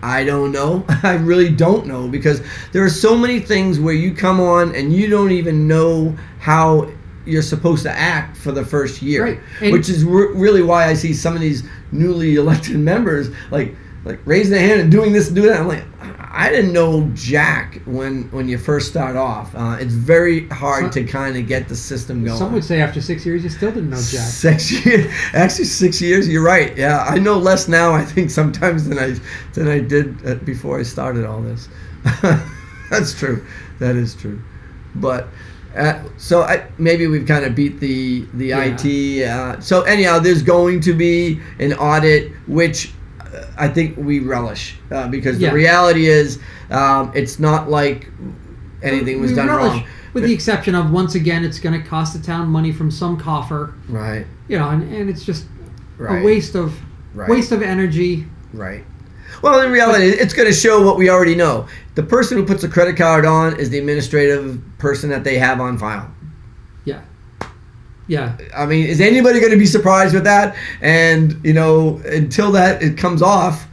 I don't know. I really don't know, because there are so many things where you come on and you don't even know how you're supposed to act for the first year, which is really why I see some of these newly elected members like raising their hand and doing this and doing that. I'm like, I didn't know jack when you first start off. It's very hard to kind of get the system going. Some would say after 6 years you still didn't know jack. 6 years, actually 6 years. You're right. Yeah, I know less now, I think, sometimes than I did before I started all this. That's true. That is true. But Maybe we've kind of beat the Yeah. IT. So anyhow, there's going to be an audit, which I think we relish because Yeah. the reality is it's not like anything was We done relish, wrong. with the exception of, once again, it's going to cost the town money from some coffer, Right. and it's just Right. a waste of energy. Right. Well, in reality, it's going to show what we already know. The person who puts a credit card on is the administrative person that they have on file. Yeah. I mean, is anybody going to be surprised with that? And, until it comes off,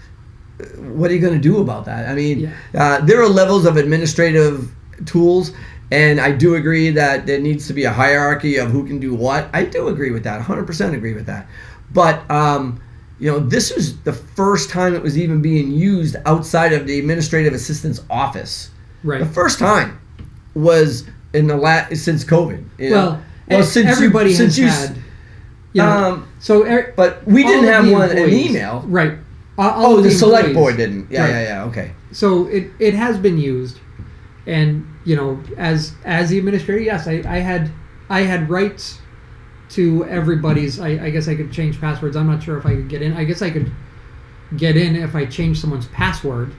what are you going to do about that? I mean, there are levels of administrative tools, and I do agree that there needs to be a hierarchy of who can do what. I do agree with that, 100% agree with that. But, this was the first time it was even being used outside of the administrative assistant's office. Right. The first time was since COVID. Since everybody has had. But we didn't have an employees, email. Right. The select employees. board didn't. Right. Yeah. Okay. So it has been used, and as the administrator, yes, I had rights to everybody's. I guess I could change passwords. I'm not sure if I could get in. I guess I could get in if I changed someone's password,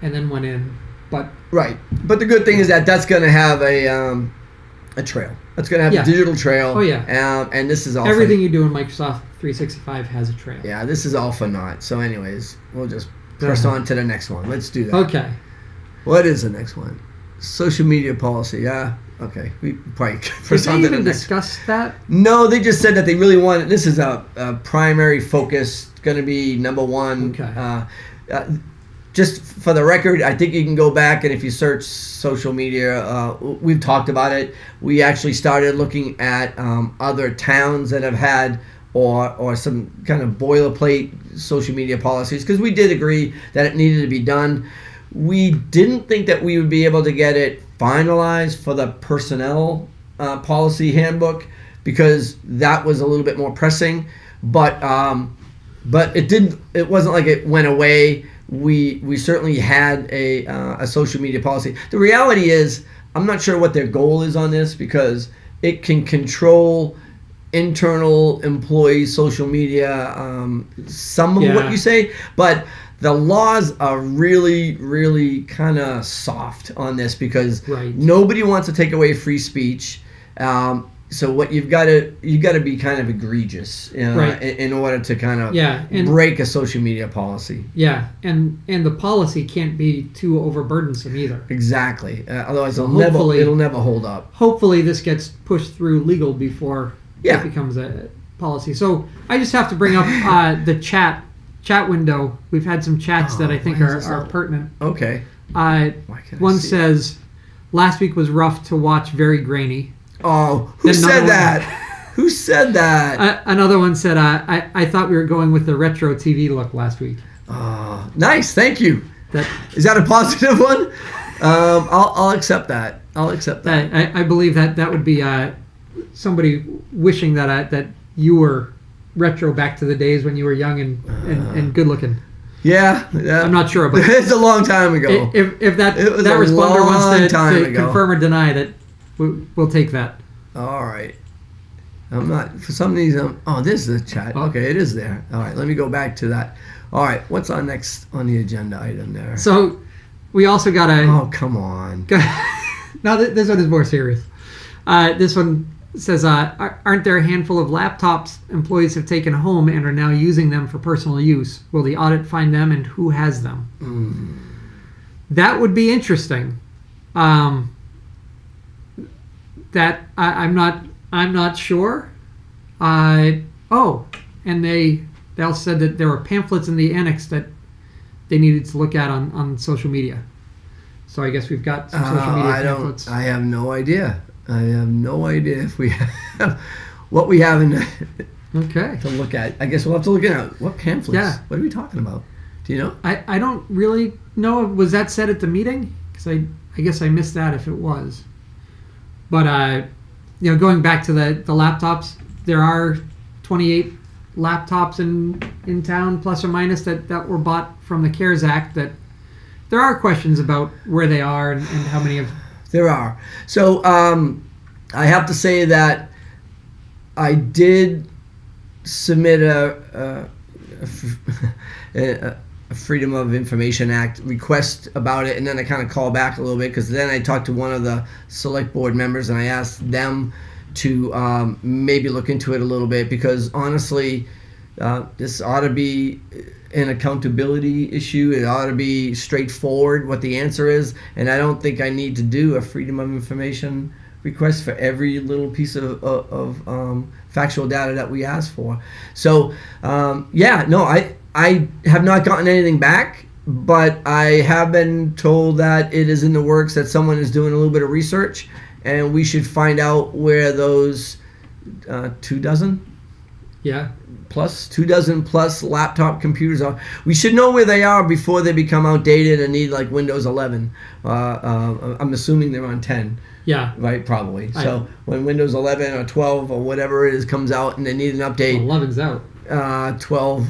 and then went in. But right. But the good thing is that that's going to have a trail. That's going to have a digital trail. Oh yeah. And this is all everything you do in Microsoft 365 has a trail. Yeah. This is all for naught. So, anyways, we'll just press on to the next one. Let's do that. Okay. What is the next one? Social media policy. Yeah. Okay. We probably press Did on they to the even next. discuss that? No, they just said that they really want. This is a primary focus. Going to be number one. Okay. Just for the record, I think you can go back and if you search social media, we've talked about it. We actually started looking at other towns that have had or some kind of boilerplate social media policies because we did agree that it needed to be done. We didn't think that we would be able to get it finalized for the personnel policy handbook because that was a little bit more pressing. But it didn't. It wasn't like it went away. We certainly had a social media policy. The reality is, I'm not sure what their goal is on this because it can control internal employee social media, some of what you say, but the laws are really, really kind of soft on this because nobody wants to take away free speech. So what you've got to be kind of egregious in order to kind of break a social media policy. Yeah, and the policy can't be too overburdensome either. Exactly. Otherwise, it'll never hold up. Hopefully, this gets pushed through legal before it becomes a policy. So I just have to bring up the chat window. We've had some chats that I think are pertinent. Okay. One says, "Last week was rough to watch. Very grainy." Oh, who said that? Who said that? Another one said, I thought we were going with the retro TV look last week. Oh, nice. Thank you. Is that a positive one? I'll accept that. I'll accept that. I believe that would be somebody wishing that you were retro back to the days when you were young and good looking. Yeah. I'm not sure, but it's a long time ago. If that responder wants to confirm or deny that, we'll take that. All right. I'm not, for some reason, this is the chat. Okay, it is there. All right, let me go back to that. All right, what's on next on the agenda item there? So, we also got a... Oh, come on. Now, this one is more serious. This one says, aren't there a handful of laptops employees have taken home and are now using them for personal use? Will the audit find them and who has them? That would be interesting. That I'm not sure. And they also said that there were pamphlets in the annex that they needed to look at on social media. So I guess we've got some social media pamphlets. I have no idea. I have no idea if we have what we have to look at. I guess we'll have to look at what pamphlets. Yeah. What are we talking about? Do you know? I don't really know. Was that said at the meeting? Because I guess I missed that if it was. But, going back to the laptops, there are 28 laptops in town, plus or minus, that were bought from the CARES Act that there are questions about where they are and how many of... There are. So I have to say that I did submit a Freedom of Information Act request about it, and then I kind of called back a little bit because then I talked to one of the select board members and I asked them to maybe look into it a little bit, because honestly, this ought to be an accountability issue. It ought to be straightforward what the answer is, and I don't think I need to do a Freedom of Information request for every little piece of factual data that we ask for. So I have not gotten anything back, but I have been told that it is in the works, that someone is doing a little bit of research, and we should find out where those 24 plus laptop computers are. We should know where they are before they become outdated and need like Windows 11. I'm assuming they're on 10. Yeah. Right, probably. So when Windows 11 or 12 or whatever it is comes out and they need an update. 11's out. 12.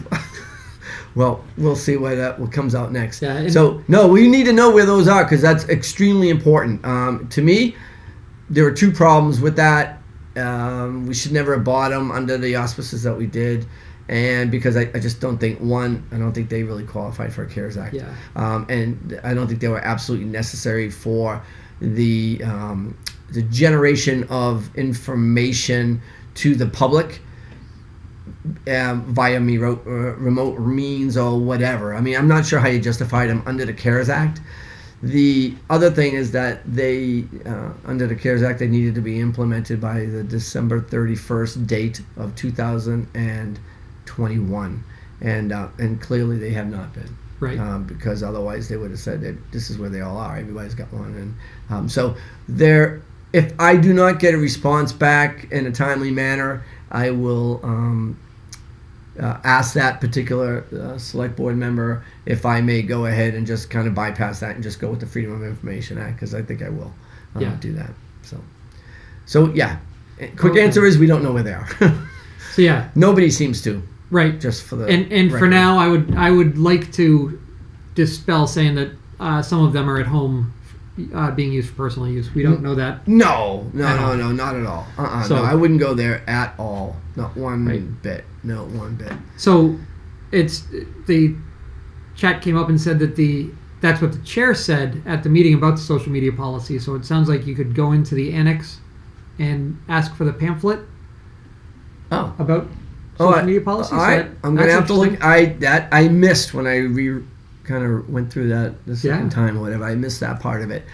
Well, we'll see what comes out next. Yeah, so, no, we need to know where those are, because that's extremely important. To me, there are two problems with that. We should never have bought them under the auspices that we did. And because I just don't think, I don't think they really qualified for a CARES Act. Yeah. And I don't think they were absolutely necessary for the generation of information to the public via remote means or whatever. I mean, I'm not sure how you justified them under the CARES Act. The other thing is that they, under the CARES Act, they needed to be implemented by the December 31st date of 2021, and clearly they have not been. Right. Because otherwise they would have said that this is where they all are. Everybody's got one, and so if I do not get a response back in a timely manner, I will ask that particular select board member if I may go ahead and just kind of bypass that and just go with the Freedom of Information Act, because I think I will do that. So yeah, quick answer is we don't know where they are. So yeah, nobody seems to. Right. Just for the and record. For now, I would like to dispel saying that some of them are at home being used for personal use. We don't know that. No, not at all. So, no, I wouldn't go there at all. Not one Right. bit. No, one bit. So it's the chat came up and said that that's what the chair said at the meeting about the social media policy. So it sounds like you could go into the annex and ask for the pamphlet about social media policy. All right, I'm gonna have to look. I missed when I kind of went through that the second time or whatever. I missed that part of it.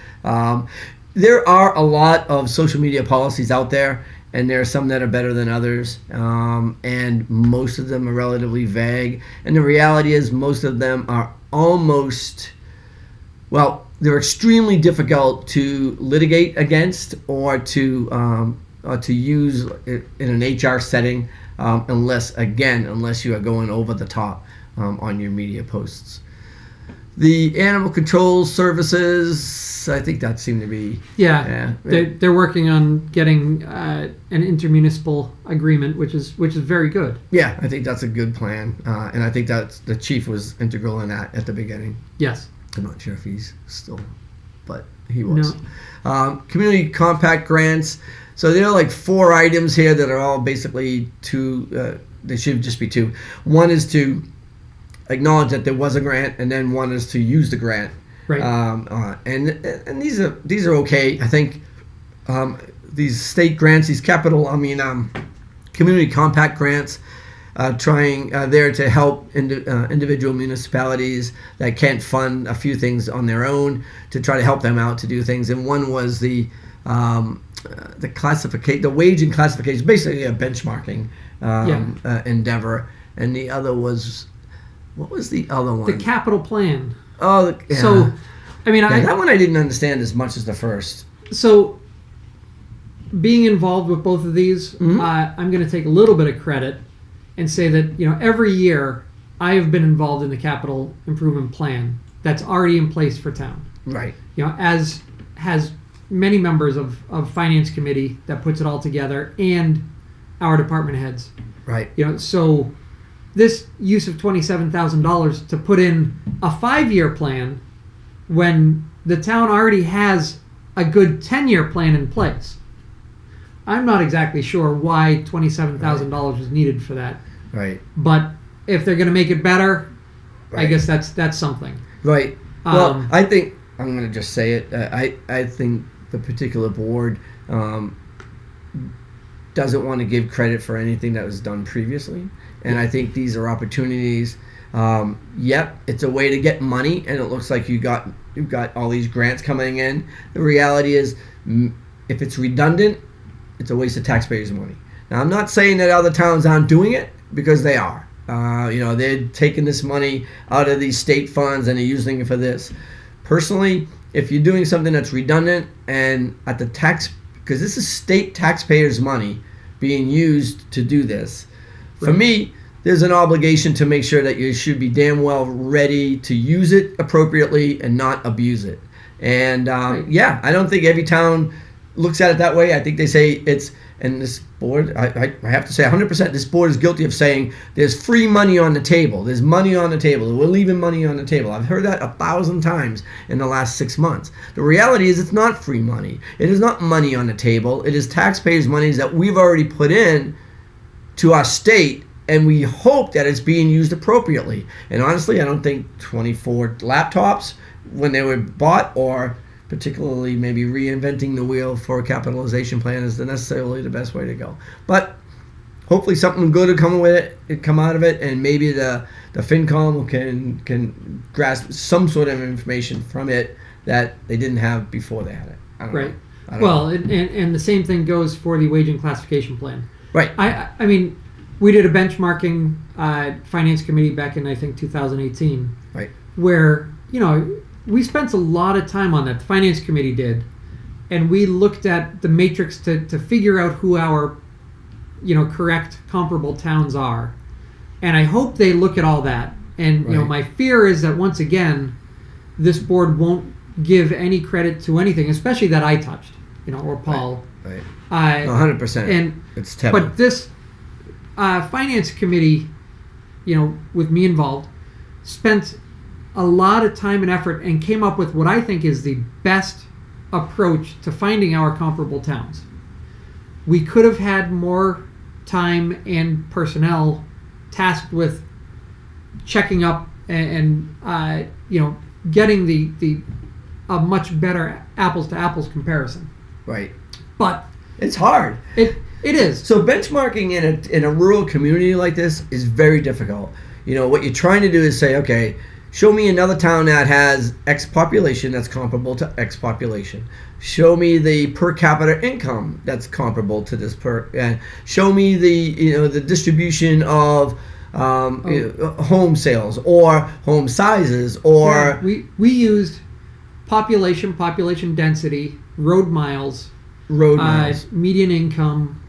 There are a lot of social media policies out there, and there are some that are better than others, and most of them are relatively vague. And the reality is, most of them are they're extremely difficult to litigate against or to use in an HR setting, unless you are going over the top on your media posts. The animal control services, I think that seemed to be... Yeah. They're working on getting an intermunicipal agreement, which is very good. Yeah, I think that's a good plan. And I think that the chief was integral in that at the beginning. Yes. I'm not sure if he's still, but he was. No. Community compact grants. So there are like 4 items here that are all basically they should just be 2. One is to acknowledge that there was a grant, and then one is to use the grant. Right. And these are okay. I think these state grants, community compact grants, trying there to help individual municipalities that can't fund a few things on their own, to try to help them out to do things. And one was the classification, the wage and classification, basically a benchmarking endeavor. And the other was, what was the other one? The capital plan. Oh, yeah. So, that one I didn't understand as much as the first. So, being involved with both of these, I'm going to take a little bit of credit and say that every year I have been involved in the capital improvement plan that's already in place for town. Right. As has many members of finance committee that puts it all together, and our department heads. Right. So this use of $27,000 to put in a 5-year plan when the town already has a good 10-year plan in place. I'm not exactly sure why $27,000 was needed for that. Right. But if they're going to make it better, I Right. guess that's something. Right. Well, Um, I think I'm going to just say it. I think the particular board doesn't want to give credit for anything that was done previously, and I think these are opportunities. Yep, it's a way to get money, and it looks like you've got all these grants coming in. The reality is, if it's redundant, it's a waste of taxpayers' money. Now, I'm not saying that other towns aren't doing it, because they are. They're taking this money out of these state funds and they're using it for this. Personally, if you're doing something that's redundant and at the tax, because this is state taxpayers' money being used to do this, for Right. me, there's an obligation to make sure that you should be damn well ready to use it appropriately and not abuse it. And yeah, I don't think every town looks at it that way. I think they say it's, and this board, I have to say 100%, this board is guilty of saying there's free money on the table. There's money on the table. We're leaving money on the table. I've heard that 1,000 times in the last 6 months. The reality is it's not free money. It is not money on the table. It is taxpayers' monies that we've already put in to our state, and we hope that it's being used appropriately. And honestly, I don't think 24 laptops when they were bought, or particularly maybe reinventing the wheel for a capitalization plan, is necessarily the best way to go. But hopefully something good will come out of it, and maybe the FinCom can grasp some sort of information from it that they didn't have before they had it. I don't Right. know. I don't Well, know. and the same thing goes for the wage and classification plan. Right. I mean, we did a benchmarking finance committee back in, I think, 2018, Right. where, we spent a lot of time on that. The finance committee did. And we looked at the matrix to figure out who our, correct comparable towns are. And I hope they look at all that. And, Right. my fear is that once again, this board won't give any credit to anything, especially that I touched, or Paul. Right. Uh, 100%. and It's tepid. but this finance committee, with me involved, spent a lot of time and effort and came up with what I think is the best approach to finding our comparable towns. We could have had more time and personnel tasked with checking up and getting the a much better apples to apples comparison. Right. But It's hard. it is. So benchmarking in a rural community like this is very difficult. What you're trying to do is say, okay, show me another town that has X population that's comparable to X population. Show me the per capita income that's comparable to this show me the distribution of home sales or home sizes or Yeah, we used population density, road miles, road miles. median income,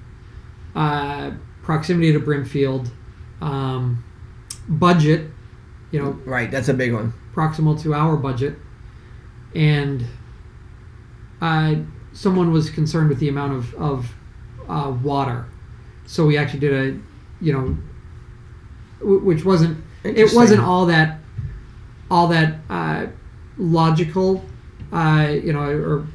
proximity to Brimfield, budget, Right, that's a big one. proximal to our budget, and someone was concerned with the amount of water, so we actually did which wasn't Interesting. all that logical, or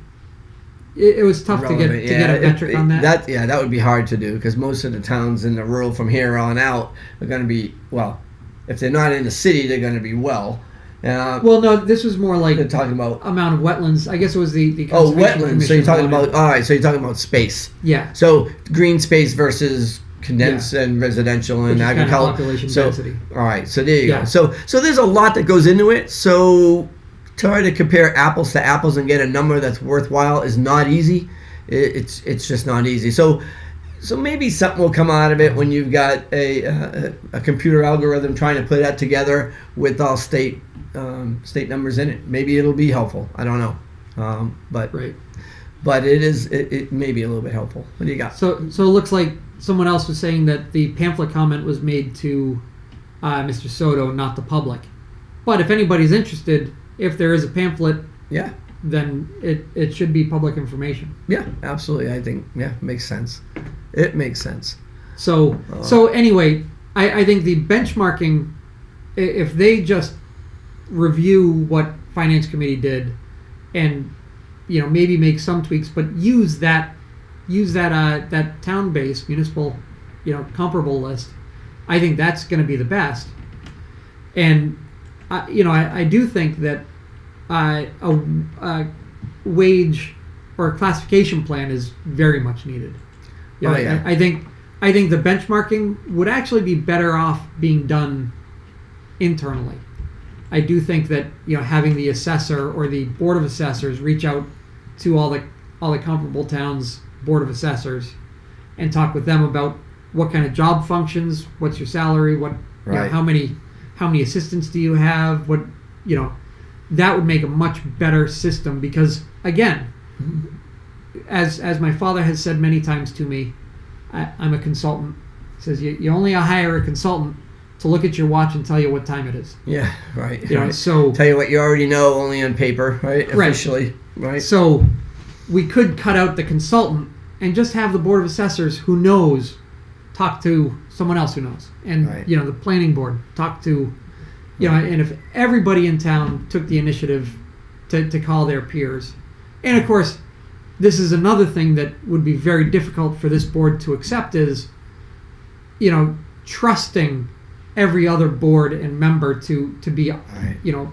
it was tough to get Relevant. to get a metric on that. That would be hard to do, because most of the towns in the rural from here on out are going to be, well, if they're not in the city, they're going to be well. Well, no, this was more like They're talking about amount of wetlands. I guess it was the wetlands. Conservation So you're talking Commission about all right. So you're talking about space. yeah, So green space versus condensed and residential which and is kind of agriculture. population So density. all right. So there you Yeah. go. So there's a lot that goes into it. So try to compare apples to apples and get a number that's worthwhile is not easy. It's just not easy. So maybe something will come out of it when you've got a computer algorithm trying to put that together with all state numbers in it. Maybe it'll be helpful. I don't know, but Right. it may be a little bit helpful. What do you got? So it looks like someone else was saying that the pamphlet comment was made to Mr. Soto, not the public. But if anybody's interested, if there is a pamphlet, Yeah, then it should be public information. yeah, absolutely. I think makes sense. It makes sense. So anyway, I think the benchmarking, if they just review what finance committee did, and maybe make some tweaks, but use that use that town-based municipal, comparable list, I think that's going to be the best. And I do think that a wage or a classification plan is very much needed. Yeah. I think the benchmarking would actually be better off being done internally. I do think that having the assessor or the board of assessors reach out to all the comparable towns' board of assessors and talk with them about what kind of job functions, what's your salary, what Right. how many assistants do you have, what that would make a much better system, because again, as my father has said many times to me, I'm a consultant. He says you only hire a consultant to look at your watch and tell you what time it is. Yeah, right. Right. So tell you what you already know, only on paper, right? Officially, right? So we could cut out the consultant and just have the board of assessors who knows talk to someone else who knows, and Right. the planning board talk to, and if everybody in town took the initiative to call their peers, and of course, this is another thing that would be very difficult for this board to accept is, trusting every other board and member to be, Right.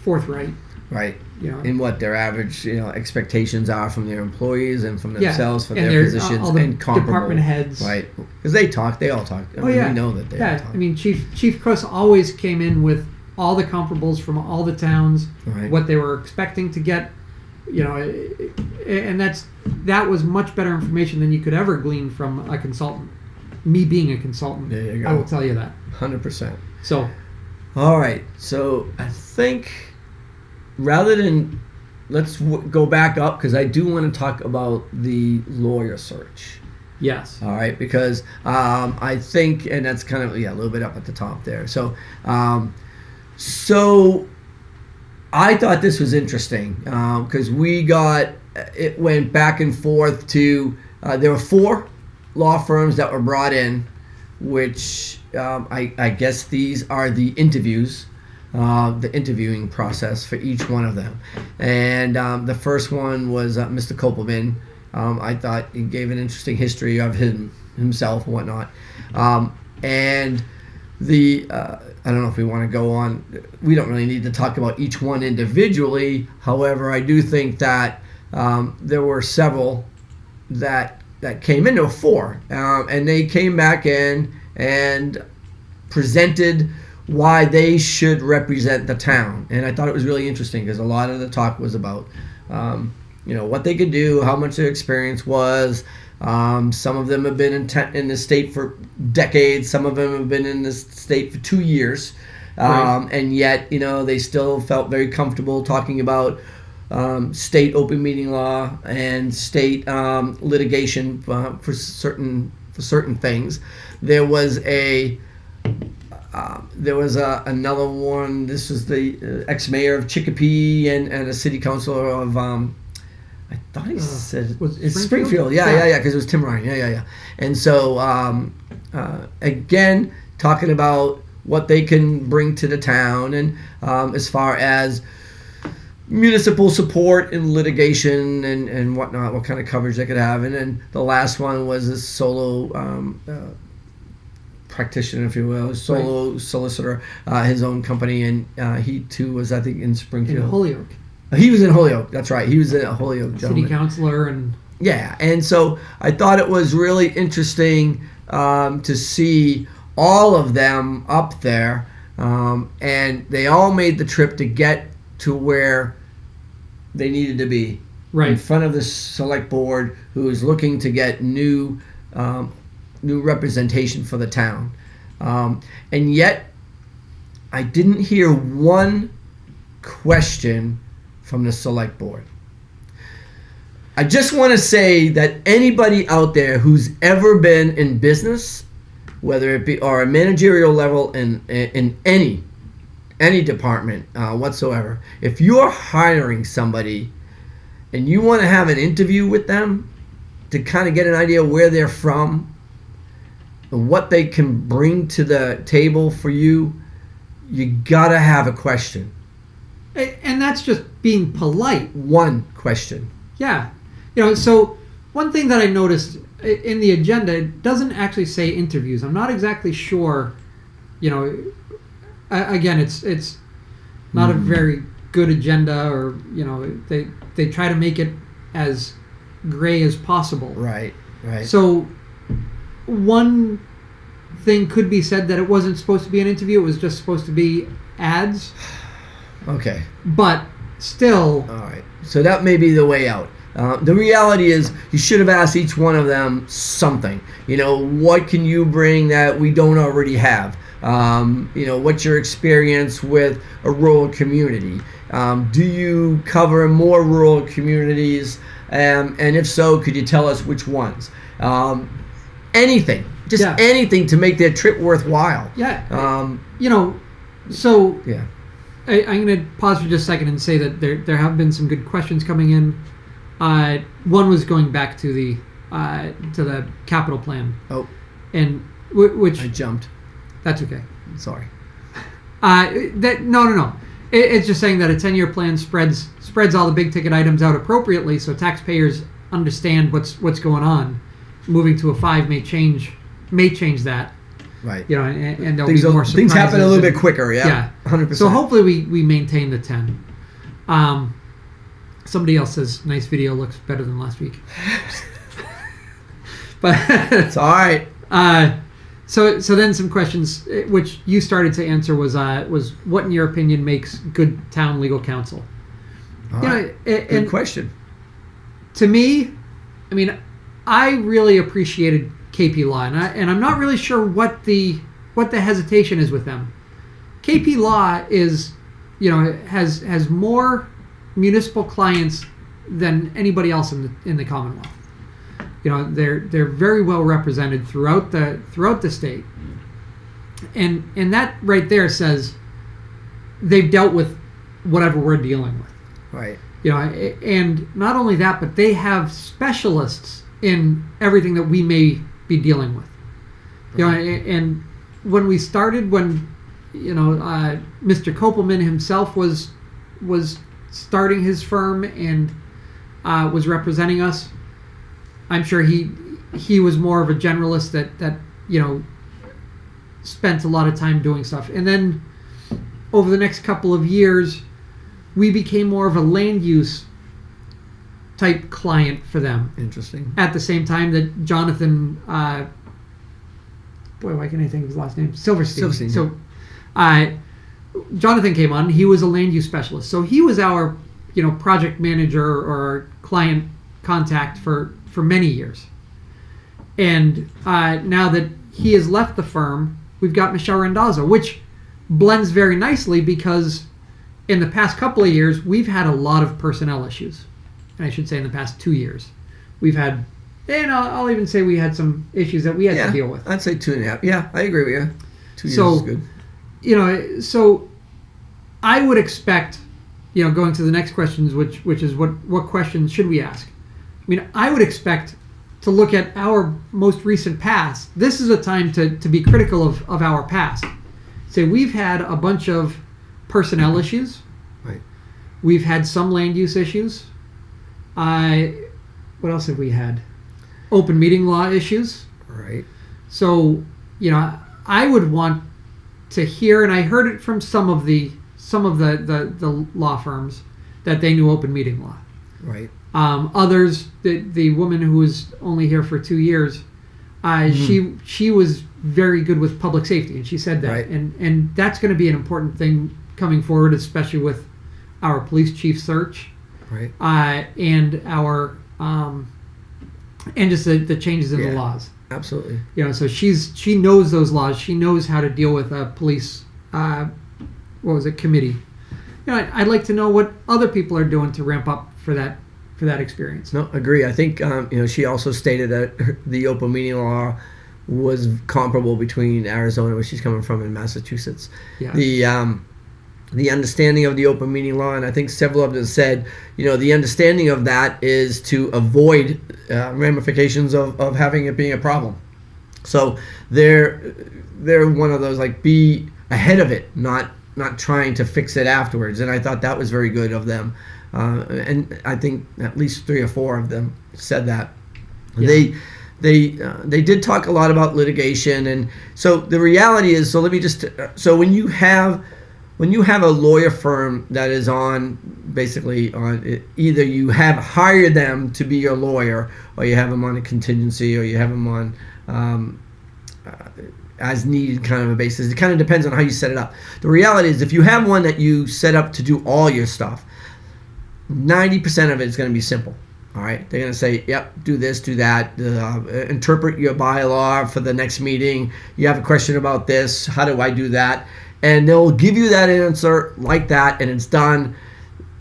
forthright. Right. You know, In what their average, expectations are from their employees and from Yeah, themselves for and their their- positions all the and comparable. department heads. Right. Because they all talk. I mean, we know that they all Yeah, talk. I mean, Chief Kuss always came in with all the comparables from all the towns, Right. what they were expecting to get, and that was much better information than you could ever glean from a consultant. Me being a consultant, There you go. I will tell you that. 100%. So, All right. So I think rather than let's go back up, because I do want to talk about the lawyer search. yes. All right, because I think, and that's kind of a little bit up at the top there. So, so I thought this was interesting because it went back and forth to there were 4 law firms that were brought in, which I guess these are the interviews. The interviewing process for each one of them, and the first one was Mr. Kopelman. I thought he gave an interesting history of himself and whatnot, and I don't know if we want to go on. We don't really need to talk about each one individually. However, I do think that there were several that came into 4, and they came back in and presented why they should represent the town. And I thought it was really interesting because a lot of the talk was about what they could do, how much their experience was. Some of them have been in the state for decades. Some of them have been in the state for 2 years. Right. And yet, they still felt very comfortable talking about state open meeting law and state litigation for certain things. There was another one. This was the ex-mayor of Chicopee and a city councilor of I thought he said was it it's Springfield? Springfield. Yeah, because it was Tim Ryan. Yeah. And so again, talking about what they can bring to the town, and as far as municipal support in litigation and whatnot, what kind of coverage they could have. And then the last one was a solo practitioner, if you will, solo solicitor, his own company, and he too was, I think, in In Springfield. Holyoke, He was in Holyoke. That's right. He was a Holyoke city gentleman. councilor, and Yeah, and so I thought it was really interesting to see all of them up there, and they all made the trip to get to where they needed to be in right. front of the select board, who is looking to get new representation for the town, and yet I didn't hear one question from the select board. I just want to say that anybody out there who's ever been in business, whether it be or a managerial level in any department whatsoever, if you're hiring somebody and you want to have an interview with them to kind of get an idea where they're from and what they can bring to the table for you, you gotta have a question. And that's just being polite. One question. Yeah. So one thing that I noticed in the agenda, it doesn't actually say interviews. I'm not exactly sure. You know, again, it's not a very good agenda, or you know, they try to make it as gray as possible. Right. So one thing could be said that it wasn't supposed to be an interview. It was just supposed to be ads. Okay. But still, All right. So that may be the way out. The reality is, you should have asked each one of them something. You know, what can you bring that we don't already have? You know, what's your experience with a rural community? Do you cover more rural communities? And if so, could you tell us which ones? Anything. Just anything to make their trip worthwhile. Yeah. You know, so Yeah. I'm going to pause for just a second and say that there have been some good questions coming in. One was going back to the capital plan. Oh, And which I jumped. that's okay. Sorry. No. It's just saying that a 10-year plan spreads all the big ticket items out appropriately, so taxpayers understand what's going on. Moving to a 5 may change that. Right. You know, and there'll be more surprises. Things happen a little bit quicker. Yeah. 100%. So hopefully we maintain the 10. Somebody else says nice video, looks better than last week. But it's all right. So then some questions which you started to answer was what in your opinion makes good town legal counsel? All right. Good question. To me, I mean, I really appreciated KP Law, and I'm not really sure what the hesitation is with them. KP Law is, you know, has more municipal clients than anybody else in the Commonwealth. You know, they're very well represented throughout the state, and that right there says they've dealt with whatever we're dealing with. Right. You know, and not only that, but they have specialists in everything that we may be dealing with. You know, and when we started, you know, Mr. Kopelman himself was starting his firm and was representing us. I'm sure he was more of a generalist that you know spent a lot of time doing stuff. And then over the next couple of years, we became more of a land use type client for them. Interesting. At the same time that Jonathan, boy, why can't I think of his last name? Silverstein. So, Jonathan came on. He was a land use specialist, so he was our, you know, project manager or client contact for many years. And now that he has left the firm, we've got Michelle Randazzo, which blends very nicely because in the past couple of years, we've had a lot of personnel issues. And I should say in the past 2 years. We've had, and I'll even say we had some issues that we had to deal with. I'd say 2.5. Yeah, I agree with you. 2 years is good. You know, so I would expect, you know, going to the next questions, which is what questions should we ask? I mean, I would expect to look at our most recent past. This is a time to be critical of our past. Say we've had a bunch of personnel issues. Right. We've had some land use issues. What else have we had? Open meeting law issues. Right. So, you know, I would want to hear, and I heard it from some of the law firms that they knew open meeting law. Right. Others, the woman who was only here for 2 years, she was very good with public safety, and she said that, right. and that's going to be an important thing coming forward, especially with our police chief search, right, and our and just the changes in the laws. Absolutely. You know, so she knows those laws. She knows how to deal with a police committee. You know, I'd like to know what other people are doing to ramp up for that experience. No, agree. I think you know, she also stated that the open meeting law was comparable between Arizona, where she's coming from, and Massachusetts. Yeah. The understanding of the open meeting law, and I think several of them said, you know, the understanding of that is to avoid ramifications of having it being a problem. So they're one of those, like, be ahead of it, not trying to fix it afterwards. And I thought that was very good of them. And I think at least 3 or 4 of them said that. They did talk a lot about litigation, and so the reality is, so let me just so when you have a lawyer firm that is on basically on either you have hired them to be your lawyer, or you have them on a contingency, or you have them on as needed kind of a basis. It kind of depends on how you set it up. The reality is, if you have one that you set up to do all your stuff, 90% of it is going to be simple. All right, they're going to say, yep, do this, do that, interpret your bylaw for the next meeting. You have a question about this, how do I do that? And they'll give you that answer like that, and it's done.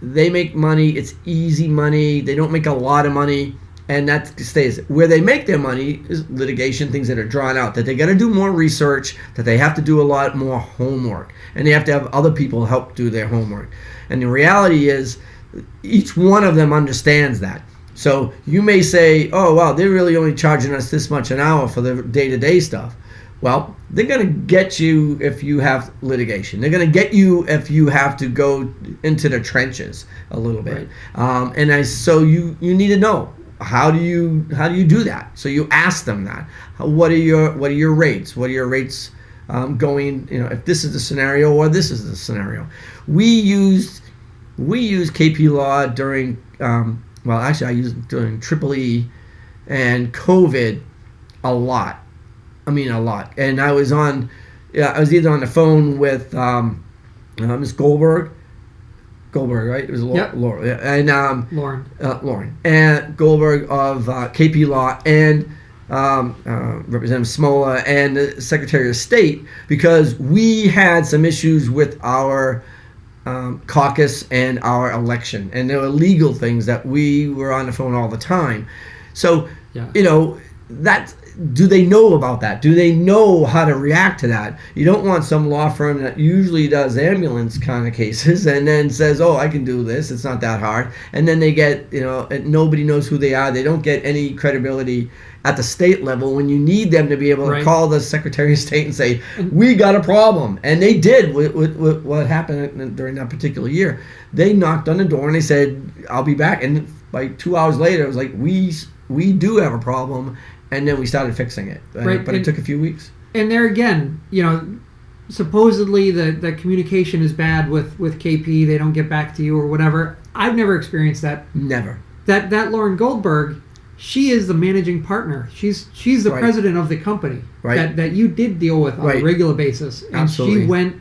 They make money. It's easy money. They don't make a lot of money, and that stays. Where they make their money is litigation, things that are drawn out, that they got to do more research, that they have to do a lot more homework, and they have to have other people help do their homework. And the reality is, each one of them understands that. So you may say, oh, wow, they're really only charging us this much an hour for the day-to-day stuff. Well, they're going to get you if you have litigation. They're going to get you if you have to go into the trenches a little bit. Right. So you need to know, how do you do that? So you ask them that. What are your rates? What are your rates going? If this is the scenario or this is the scenario. We used KP Law during. I used it during EEE and COVID a lot. I mean, a lot. And I was either on the phone with Ms. Goldberg, right? It was Laura. Yeah. And Lauren. And Goldberg of KP Law and Representative Smola and the Secretary of State, because we had some issues with our caucus and our election, and there were legal things that we were on the phone all the time. So, do they know about that? Do they know how to react to that? You don't want some law firm that usually does ambulance kind of cases and then says, oh, I can do this, it's not that hard. And then they get, nobody knows who they are. They don't get any credibility at the state level when you need them to be able to call the Secretary of State and say, we got a problem. And they did with what happened during that particular year. They knocked on the door and they said, I'll be back. And by 2 hours later, it was like, we do have a problem. And then we started fixing it. But it took a few weeks. And there again, supposedly the communication is bad with KP. They don't get back to you or whatever. I've never experienced that. Never. That Lauren Goldberg, she is the managing partner. She's the president of the company that you did deal with on a regular basis. And Absolutely. She went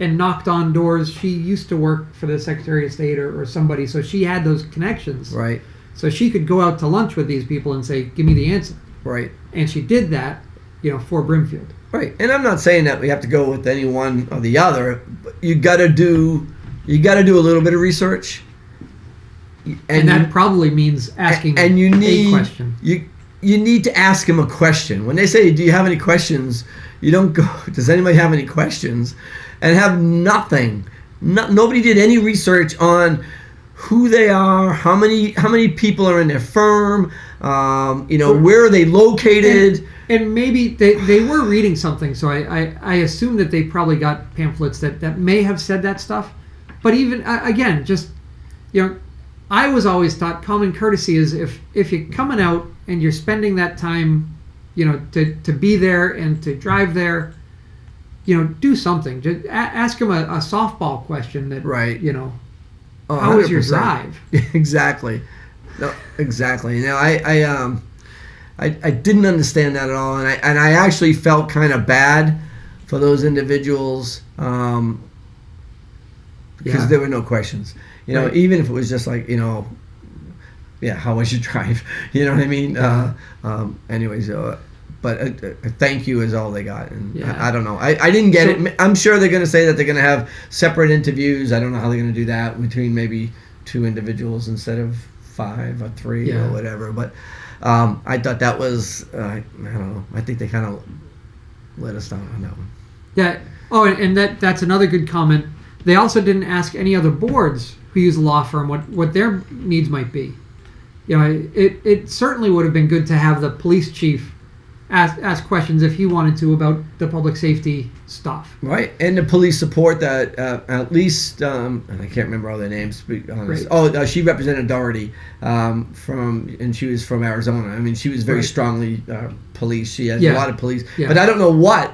and knocked on doors. She used to work for the Secretary of State or somebody, so she had those connections. Right. So she could go out to lunch with these people and say, give me the answer. Right. And she did that, for Brimfield. Right. And I'm not saying that we have to go with any one or the other, but you got to do a little bit of research. And that probably means asking a question. You need to ask them a question. When they say, do you have any questions? You don't go, does anybody have any questions? And have nothing. Nobody did any research on who they are, how many people are in their firm, where are they located. And maybe they were reading something, so I assume that they probably got pamphlets that may have said that stuff. But even, again, just, I was always taught common courtesy is if you're coming out and you're spending that time, to be there and to drive there, do something. Just ask them a softball question that, how was your drive? Exactly. No, exactly. I didn't understand that at all, and I actually felt kind of bad for those individuals because there were no questions. Even if it was just like, how was your drive? You know what I mean? Anyways, but a thank you is all they got, and I don't know. I didn't get it. I'm sure they're going to say that they're going to have separate interviews. I don't know how they're going to do that between maybe 2 individuals instead of 5 or 3 or whatever. But I thought that was I don't know. I think they kind of let us down on that one. Yeah. Oh, and that's another good comment. They also didn't ask any other boards who use a law firm what their needs might be. It certainly would have been good to have the police chief ask questions if he wanted to about the public safety stuff. Right, and the police support that at least and I can't remember all their names. To be honest. Right. She represented Doherty and she was from Arizona. I mean, she was very Right. strongly police. She has Yeah. a lot of police, Yeah. but I don't know what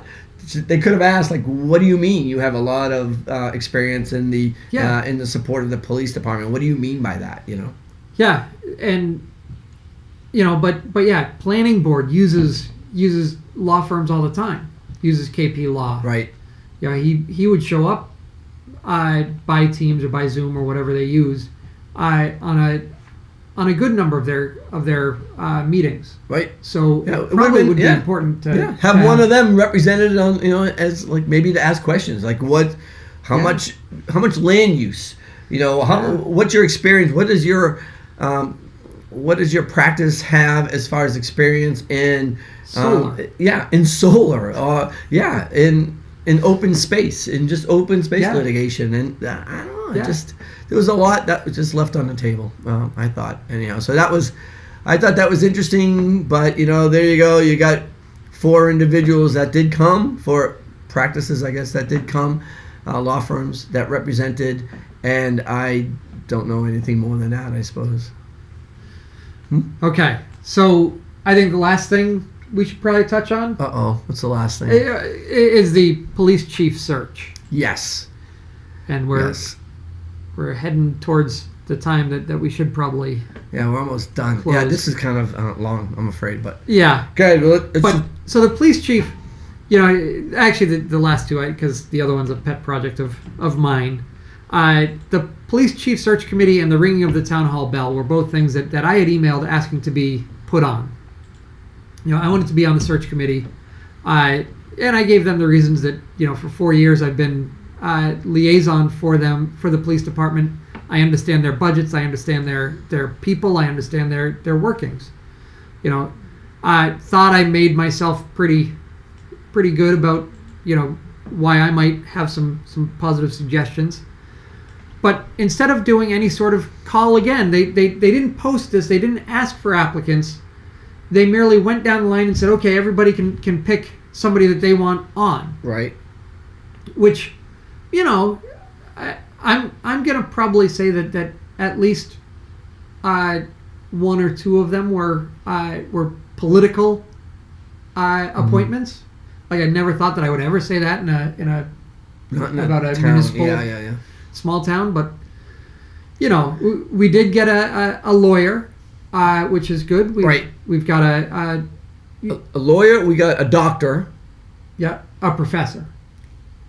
they could have asked. Like, what do you mean you have a lot of experience in the in the support of the police department? What do you mean by that? You know? Yeah, and but yeah, planning board uses law firms all the time. Uses KP Law. Right. Yeah, he would show up by Teams or by Zoom or whatever they use on a good number of their meetings. Right. So Yeah, it probably would be yeah. important to have one of them represented on as like maybe to ask questions like how much land use, what's your experience, what does your practice have as far as experience in solar. In solar, in open space, in just open space litigation, and I don't know, there was a lot that was just left on the table. I thought, anyhow. So I thought that was interesting. But there you go. You got 4 individuals that did come, 4 practices, I guess, that did come, law firms that represented, and I don't know anything more than that, I suppose. Okay, so I think the last thing we should probably touch on What's the last thing? is the police chief search. Yes. And we're heading towards the time that we should probably Yeah, we're almost done. close. Yeah, this is kind of long, I'm afraid, but Yeah. okay. Well, But so the police chief, actually the last two, because the other one's a pet project of mine. The police chief search committee and the ringing of the town hall bell were both things that I had emailed asking to be put on. I wanted to be on the search committee, and I gave them the reasons that for 4 years I've been liaison for them for the police department. I understand their budgets. I understand their people. I understand their workings. I thought I made myself pretty good about why I might have some positive suggestions. But instead of doing any sort of call again, they didn't post this. They didn't ask for applicants. They merely went down the line and said, okay, everybody can pick somebody that they want on. right. Which, I'm gonna probably say that at least 1 or 2 of them were political appointments. Like I never thought that I would ever say that in a Not in about a town. municipal Yeah. small town, but we did get a lawyer, which is good. We've got a lawyer. We got a doctor. a professor.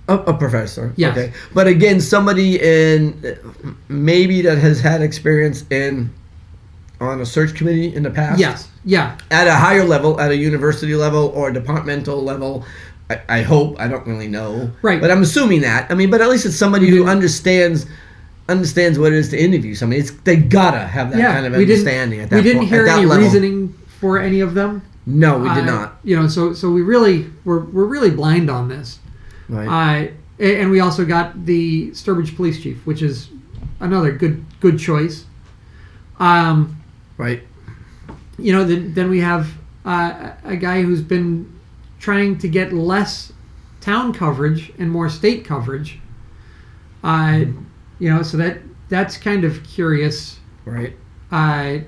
A professor. Yes. Okay. But again, somebody maybe that has had experience on a search committee in the past. Yes. Yeah. At a higher level, at a university level or a departmental level. I hope. I don't really know. Right. But I'm assuming that. I mean, but at least it's somebody who understands what it is to interview somebody. They gotta have that kind of understanding at that point. We didn't hear at that any level. reasoning for any of them. No, we did not. So we're really blind on this. Right. And we also got the Sturbridge police chief, which is another good choice. Right. Then we have a guy who's been trying to get less town coverage and more state coverage. So that's kind of curious. Right. And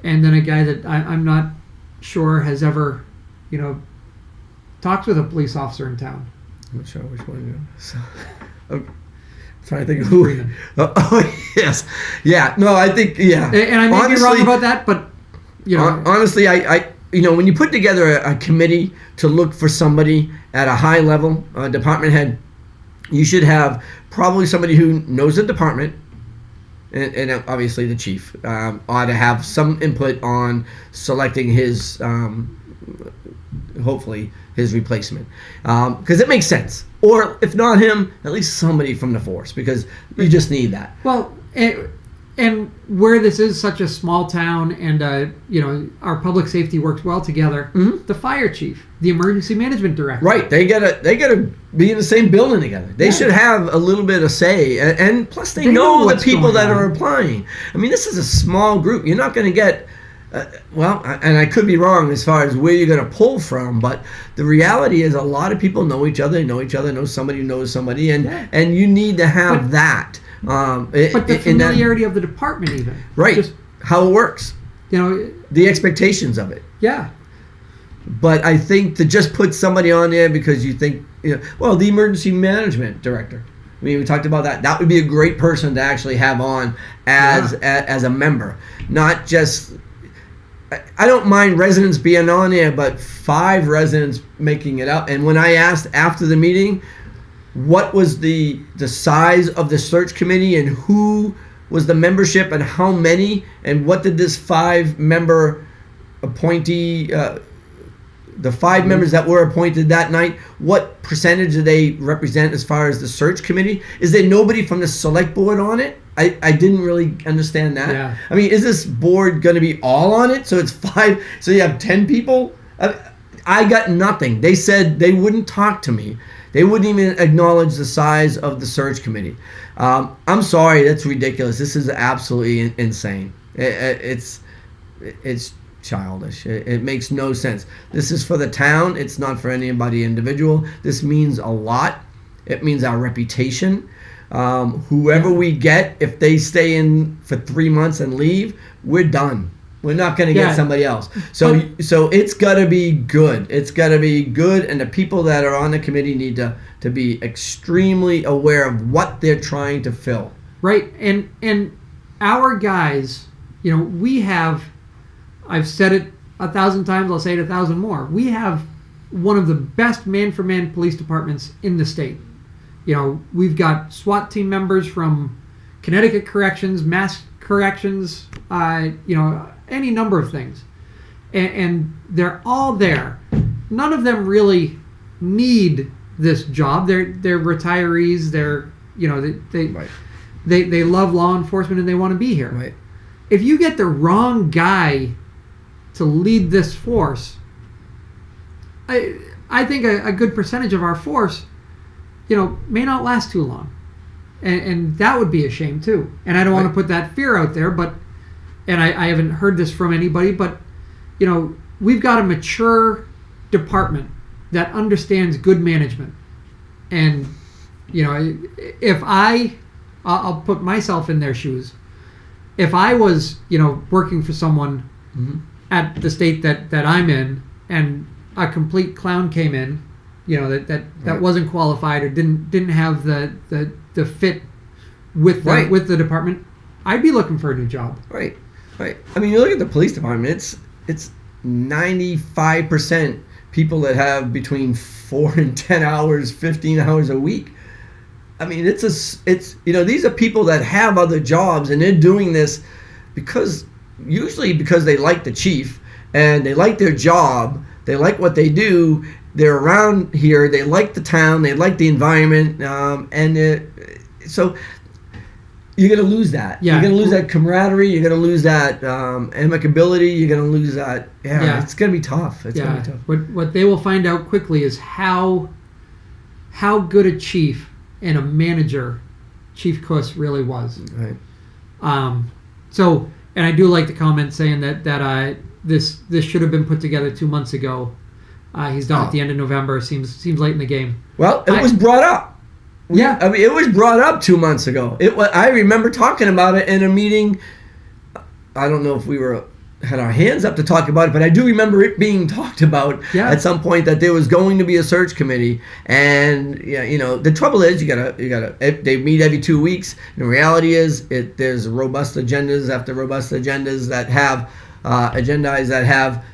then a guy that I'm not sure has ever, talked with a police officer in town. I'm not sure which one. I'm trying to think of who. Freeman. Yes. Yeah. No, I think yeah. And I may be wrong about that, but honestly, I when you put together a committee to look for somebody at a high level, department head, you should have probably somebody who knows the department, and obviously the chief ought to have some input on selecting his, hopefully his replacement, because it makes sense. Or if not him, at least somebody from the force, because you just need that. Well, and where this is such a small town, and our public safety works well together. Mm-hmm. The fire chief, the emergency management director, Right, they gotta be in the same building together. They should have a little bit of say, and plus they know the what's people going that on. are applying. I mean, this is a small group. You're not going to get, And I could be wrong as far as where you're going to pull from, but the reality is a lot of people know each other, know somebody who knows somebody, and you need to have that. But the familiarity of the department, even. Right. Just, how it works. The expectations of it. Yeah. But I think to just put somebody on there because you think, the emergency management director. I mean, we talked about that. That would be a great person to actually have on as a member, not just. I don't mind residents being on there, but 5 residents making it up. And when I asked after the meeting, what was the size of the search committee and who was the membership and how many and what did this 5-member appointee, the 5 members that were appointed that night, what percentage do they represent as far as the search committee? Is there nobody from the select board on it? I didn't really understand that. Yeah. I mean, is this board going to be all on it? So it's 5, so you have 10 people? I got nothing. They said they wouldn't talk to me. They wouldn't even acknowledge the size of the search committee. I'm sorry, that's ridiculous. This is absolutely insane. It's childish. It makes no sense. This is for the town. It's not for anybody individual. This means a lot. It means our reputation. Whoever we get, if they stay in for 3 months and leave, we're done. We're not going to get somebody else. So it's got to be good. It's got to be good, and the people that are on the committee need to be extremely aware of what they're trying to fill. Right, and our guys, we have. I've said it 1,000 times. I'll say it 1,000 more. We have one of the best man-for-man police departments in the state. We've got SWAT team members from Connecticut Corrections, Mass Corrections, any number of things. And they're all there. None of them really need this job. They're retirees. They're, they love law enforcement and they want to be here. Right. If you get the wrong guy to lead this force, I think a good percentage of our force, may not last too long. And that would be a shame too. And I don't want to put that fear out there, but, and I haven't heard this from anybody, but, we've got a mature department that understands good management. And, if I'll put myself in their shoes. If I was, working for someone at the state that I'm in, and a complete clown came in, that wasn't qualified or didn't have the fit with the department, I'd be looking for a new job. Right. I mean, you look at the police department; it's 95% people that have between 4 and 10 hours, 15 hours a week. I mean, these are people that have other jobs and they're doing this usually because they like the chief and they like their job, they like what they do, they're around here, they like the town, they like the environment, so you're going to lose that. Yeah. You're going to lose that camaraderie, you're going to lose that amicability, you're going to lose that, it's going to be tough. It's going to be tough. What they will find out quickly is how good a chief and a manager Chief Kuss really was. Right. And I do like the comment saying that this should have been put together 2 months ago. He's done at the end of November. Seems late in the game. Well, it was brought up. I mean, it was brought up 2 months ago. I remember talking about it in a meeting. I don't know if we had our hands up to talk about it, but I do remember it being talked about at some point that there was going to be a search committee. And the trouble is you gotta they meet every 2 weeks. And the reality is there's robust agendas after robust agendas that have agendized that have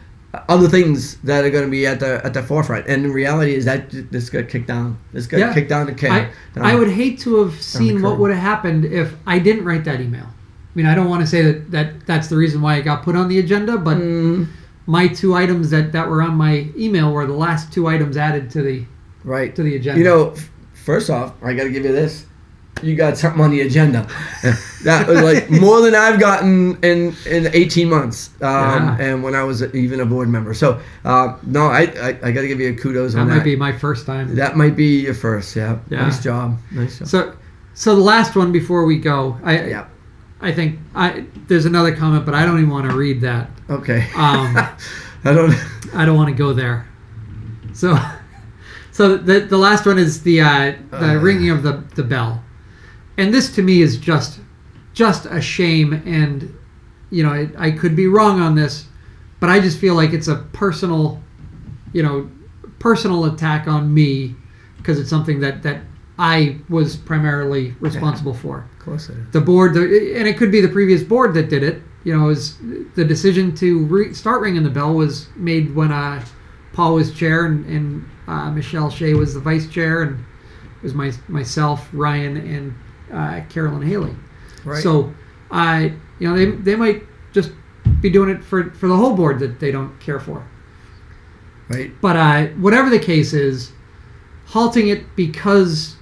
other things that are going to be at the forefront. And the reality is that this got kicked down. This got kicked down the can. I would hate to have seen what would have happened if I didn't write that email. I mean, I don't want to say that's the reason why it got put on the agenda, but my 2 items that were on my email were the last 2 items added to the agenda. First off, I got to give you this. You got something on the agenda. That was like more than I've gotten in 18 months, and when I was even a board member. So, no, I got to give you a kudos on that. That might be my first time. That might be your first, yeah. Nice job. So the last one before we go, think there's another comment, but I don't even want to read that. Okay. I I don't want to go there. So the last one is the ringing of the bell, and this to me is just a shame. And I could be wrong on this, but I just feel like it's a personal attack on me because it's something that I was primarily responsible for. Of course it is. The board, and it could be the previous board that did it. Is the decision to start ringing the bell was made when Paul was chair and Michelle Shea was the vice chair, and it was myself, Ryan, and Carolyn Haley. Right. So, they might just be doing it for the whole board that they don't care for. Right. But whatever the case is, halting it because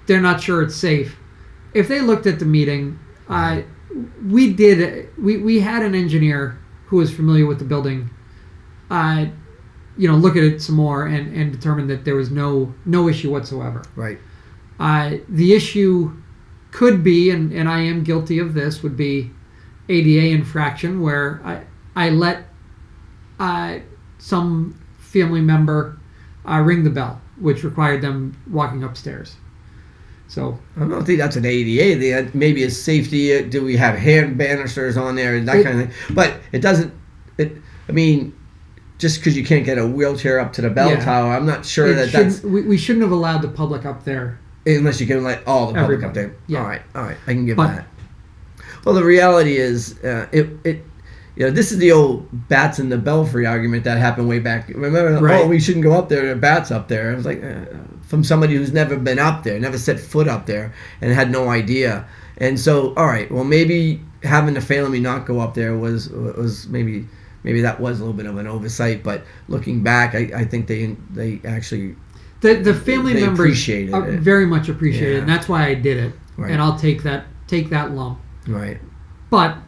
they're not sure it's safe. If they looked at the meeting, we had an engineer who was familiar with the building, look at it some more and determine that there was no issue whatsoever. Right. The issue could be, and I am guilty of this, would be ADA infraction where I let some family member ring the bell, which required them walking upstairs. So I don't think that's an ADA. Maybe it's safety. Do we have hand banisters on there and that kind of thing? But it doesn't. Just because you can't get a wheelchair up to the bell tower, I'm not sure that's. We shouldn't have allowed the public up there. Unless you can let all the public up Everybody. there. Yeah. All right. I can give that. Well, the reality is, this is the old bats in the belfry argument that happened way back. Remember? Right. Oh, we shouldn't go up there. There are bats up there. I was like, from somebody who's never been up there, never set foot up there, and had no idea. And so, all right, well, maybe having the family not go up there was maybe that was a little bit of an oversight. But looking back, I think they actually. The family they members appreciated it. very much appreciated it, Yeah. and that's why I did it. Right. And I'll take that lump. Right. But,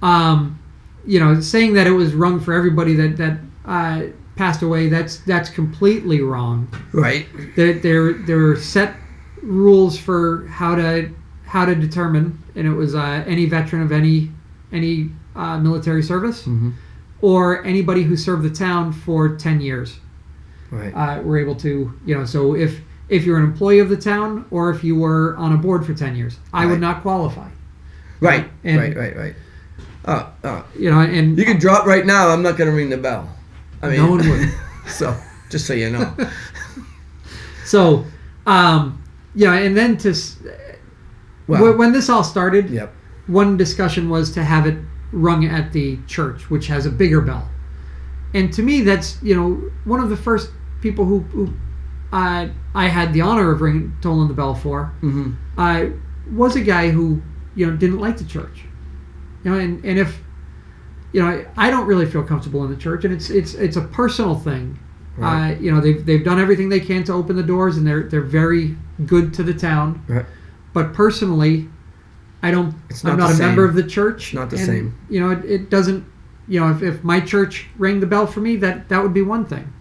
saying that it was wrong for everybody that passed away, that's completely wrong. Right. There are set rules for how to determine, and it was any veteran of any military service, Mm-hmm. or anybody who served the town for 10 years. Right. Were able to, so if you're an employee of the town or if you were on a board for 10 years, I would not qualify. Right. And- Right. And You can drop right now. I'm not going to ring the bell. no one would. So, just so you know. So, and then when this all started, Yep. one discussion was to have it rung at the church, which has a bigger bell. And to me, that's one of the first people who I had the honor of tolling the bell for. Mm-hmm. Was a guy who didn't like the church, and if I don't really feel comfortable in the church, and it's a personal thing. Right. They've done everything they can to open the doors, and they're very good to the town. Right. But personally, I'm not a member of the church. It's not the and, same. It doesn't. If my church rang the bell for me, that would be one thing.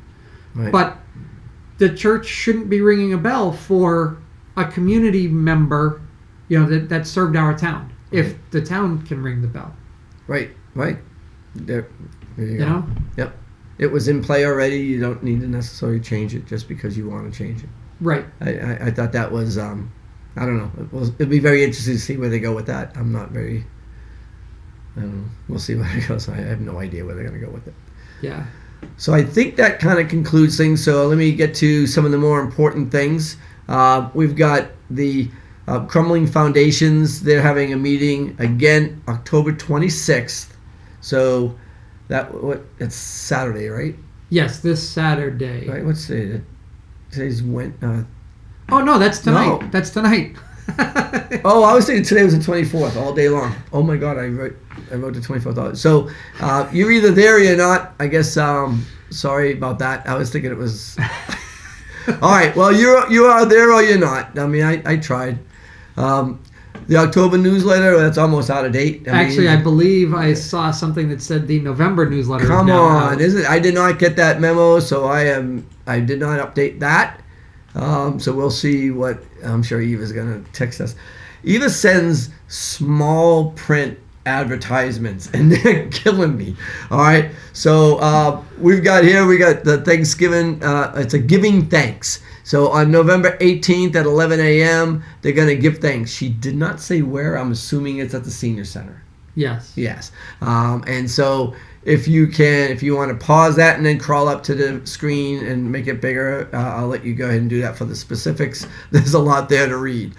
Right. But the church shouldn't be ringing a bell for a community member, that served our town. Right. If the town can ring the bell, Right. There you go. know. Yep. It was in play already. You don't need to necessarily change it just because you want to change it. Right. I thought that was I don't know. It'd be very interesting to see where they go with that. I'm not very. I don't know. We'll see where it goes. I have no idea where they're going to go with it. Yeah. So I think that kind of concludes things. So let me get to some of the more important things. We've got the Crumbling Foundations. They're having a meeting again October 26th. So it's Saturday, right? Yes, this Saturday. Right. What's today? Today's when? Oh no, that's tonight. No. That's tonight. Oh, I was thinking today was the 24th, all day long. Oh my God, I wrote the 24th. So you're either there or you're not. I guess. Sorry about that. I was thinking it was. All right. Well, you are there or you're not. I mean, I tried. The October newsletter, that's almost out of date. I believe I saw something that said the November newsletter. Come is now on, out. isn't it? I did not get that memo, so I did not update that. So we'll see what I'm sure Eva's going to text us. Eva sends small print advertisements and they're killing me. All right. So we got the Thanksgiving. It's a giving thanks. So on November 18th at 11 a.m., they're going to give thanks. She did not say where. I'm assuming it's at the senior center. Yes. Yes. And so if you want to pause that and then crawl up to the screen and make it bigger, I'll let you go ahead and do that for the specifics. There's a lot there to read.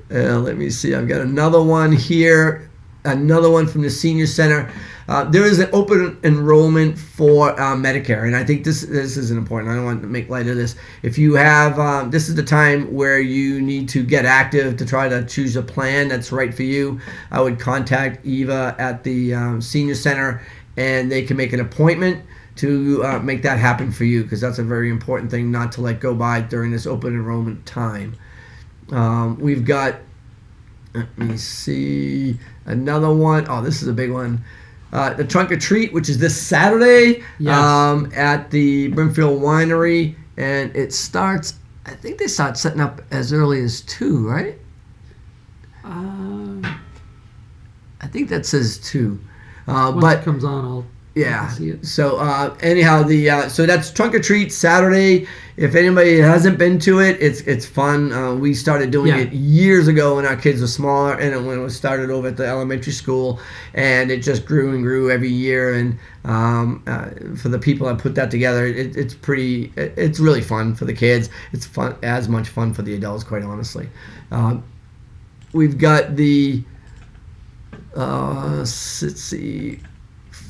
Let me see. I've got another one here. Another one from the senior center. There is an open enrollment for Medicare, and I think this is important. I don't want to make light of this. If you have, this is the time where you need to get active to try to choose a plan that's right for you. I would contact Eva at the senior center, and they can make an appointment to make that happen for you, because that's a very important thing not to let go by during this open enrollment time. We've got, let me see, another one. Oh, this is a big one. The Trunk or Treat, which is this Saturday, Yes. at the Brimfield Winery, and it starts, I think they start setting up as early as 2, right? I think that says 2. Once But it comes on, I'll see it. So anyhow, so that's Trunk or Treat Saturday. If anybody hasn't been to it, it's fun. We started doing it years ago when our kids were smaller, and when it was started over at the elementary school, and it just grew and grew every year. And for the people that put that together, it's really fun for the kids. It's fun, as much fun for the adults, quite honestly. We've got the let's see.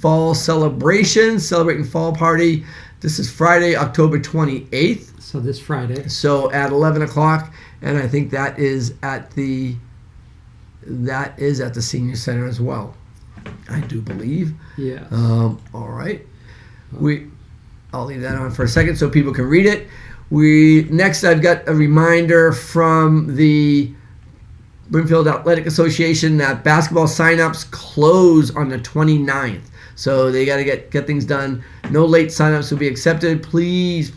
Fall celebration, celebrating fall party. This is Friday, October 28th. So this Friday. So at 11 o'clock, and I think that is at the senior center as well, I do believe. Yeah. All right. I'll leave that on for a second so people can read it. Next, I've got a reminder from the Brimfield Athletic Association that basketball signups close on the 29th. So they got to get things done. No late signups will be accepted. Please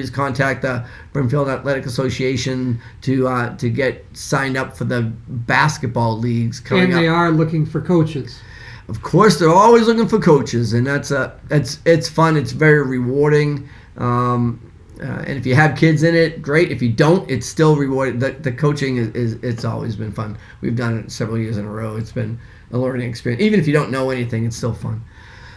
contact the Brimfield Athletic Association to get signed up for the basketball leagues coming up. And they are looking for coaches. Of course, they're always looking for coaches, and it's fun. It's very rewarding. And if you have kids in it, great. If you don't, it's still rewarding. The coaching it's always been fun. We've done it several years in a row. It's been a learning experience. Even if you don't know anything, it's still fun.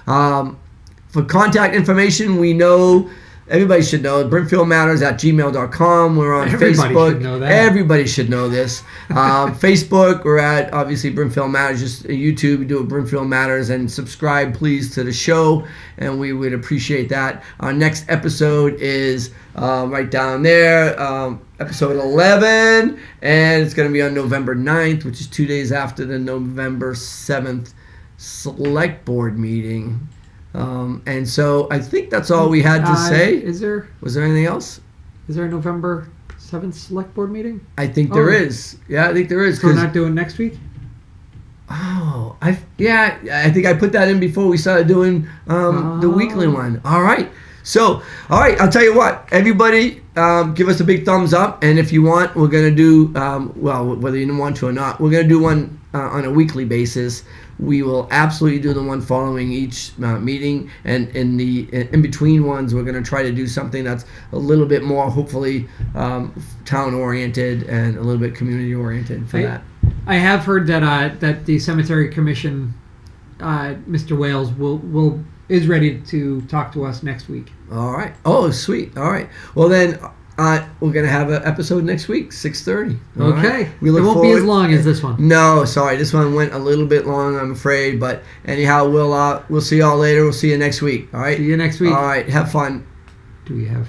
For contact information, we know everybody should know BrimfieldMatters@gmail.com. We're on Everybody Facebook. should know that. Everybody should know this. Facebook, we're at obviously Brimfield Matters. Just YouTube, we do a Brimfield Matters, and subscribe please to the show, and we would appreciate that. Our next episode is right down there, episode 11, and it's going to be on November 9th, which is 2 days after the November 7th select board meeting. And so I think that's all we had to say. Was there anything else? Is there a November 7th select board meeting? I think there is. Yeah, I think there is. So we're not doing next week? Oh, I think I put that in before we started doing the weekly one. All right. So, all right, I'll tell you what. Everybody, give us a big thumbs up. And if you want, we're going to do, whether you want to or not, we're going to do one on a weekly basis. We will absolutely do the one following each meeting. And in between ones, we're going to try to do something that's a little bit more, hopefully, town-oriented and a little bit community-oriented for that. I have heard that the Cemetery Commission, Mr. Wales, is ready to talk to us next week. All right. Oh, sweet. All right. Well, then we're going to have an episode next week, 6:30. Okay. Right? We look it won't forward. be as long as this one. No, sorry. This one went a little bit long, I'm afraid. But anyhow, we'll see y'all later. We'll see you next week. All right. See you next week. All right. Have fun. Do we have...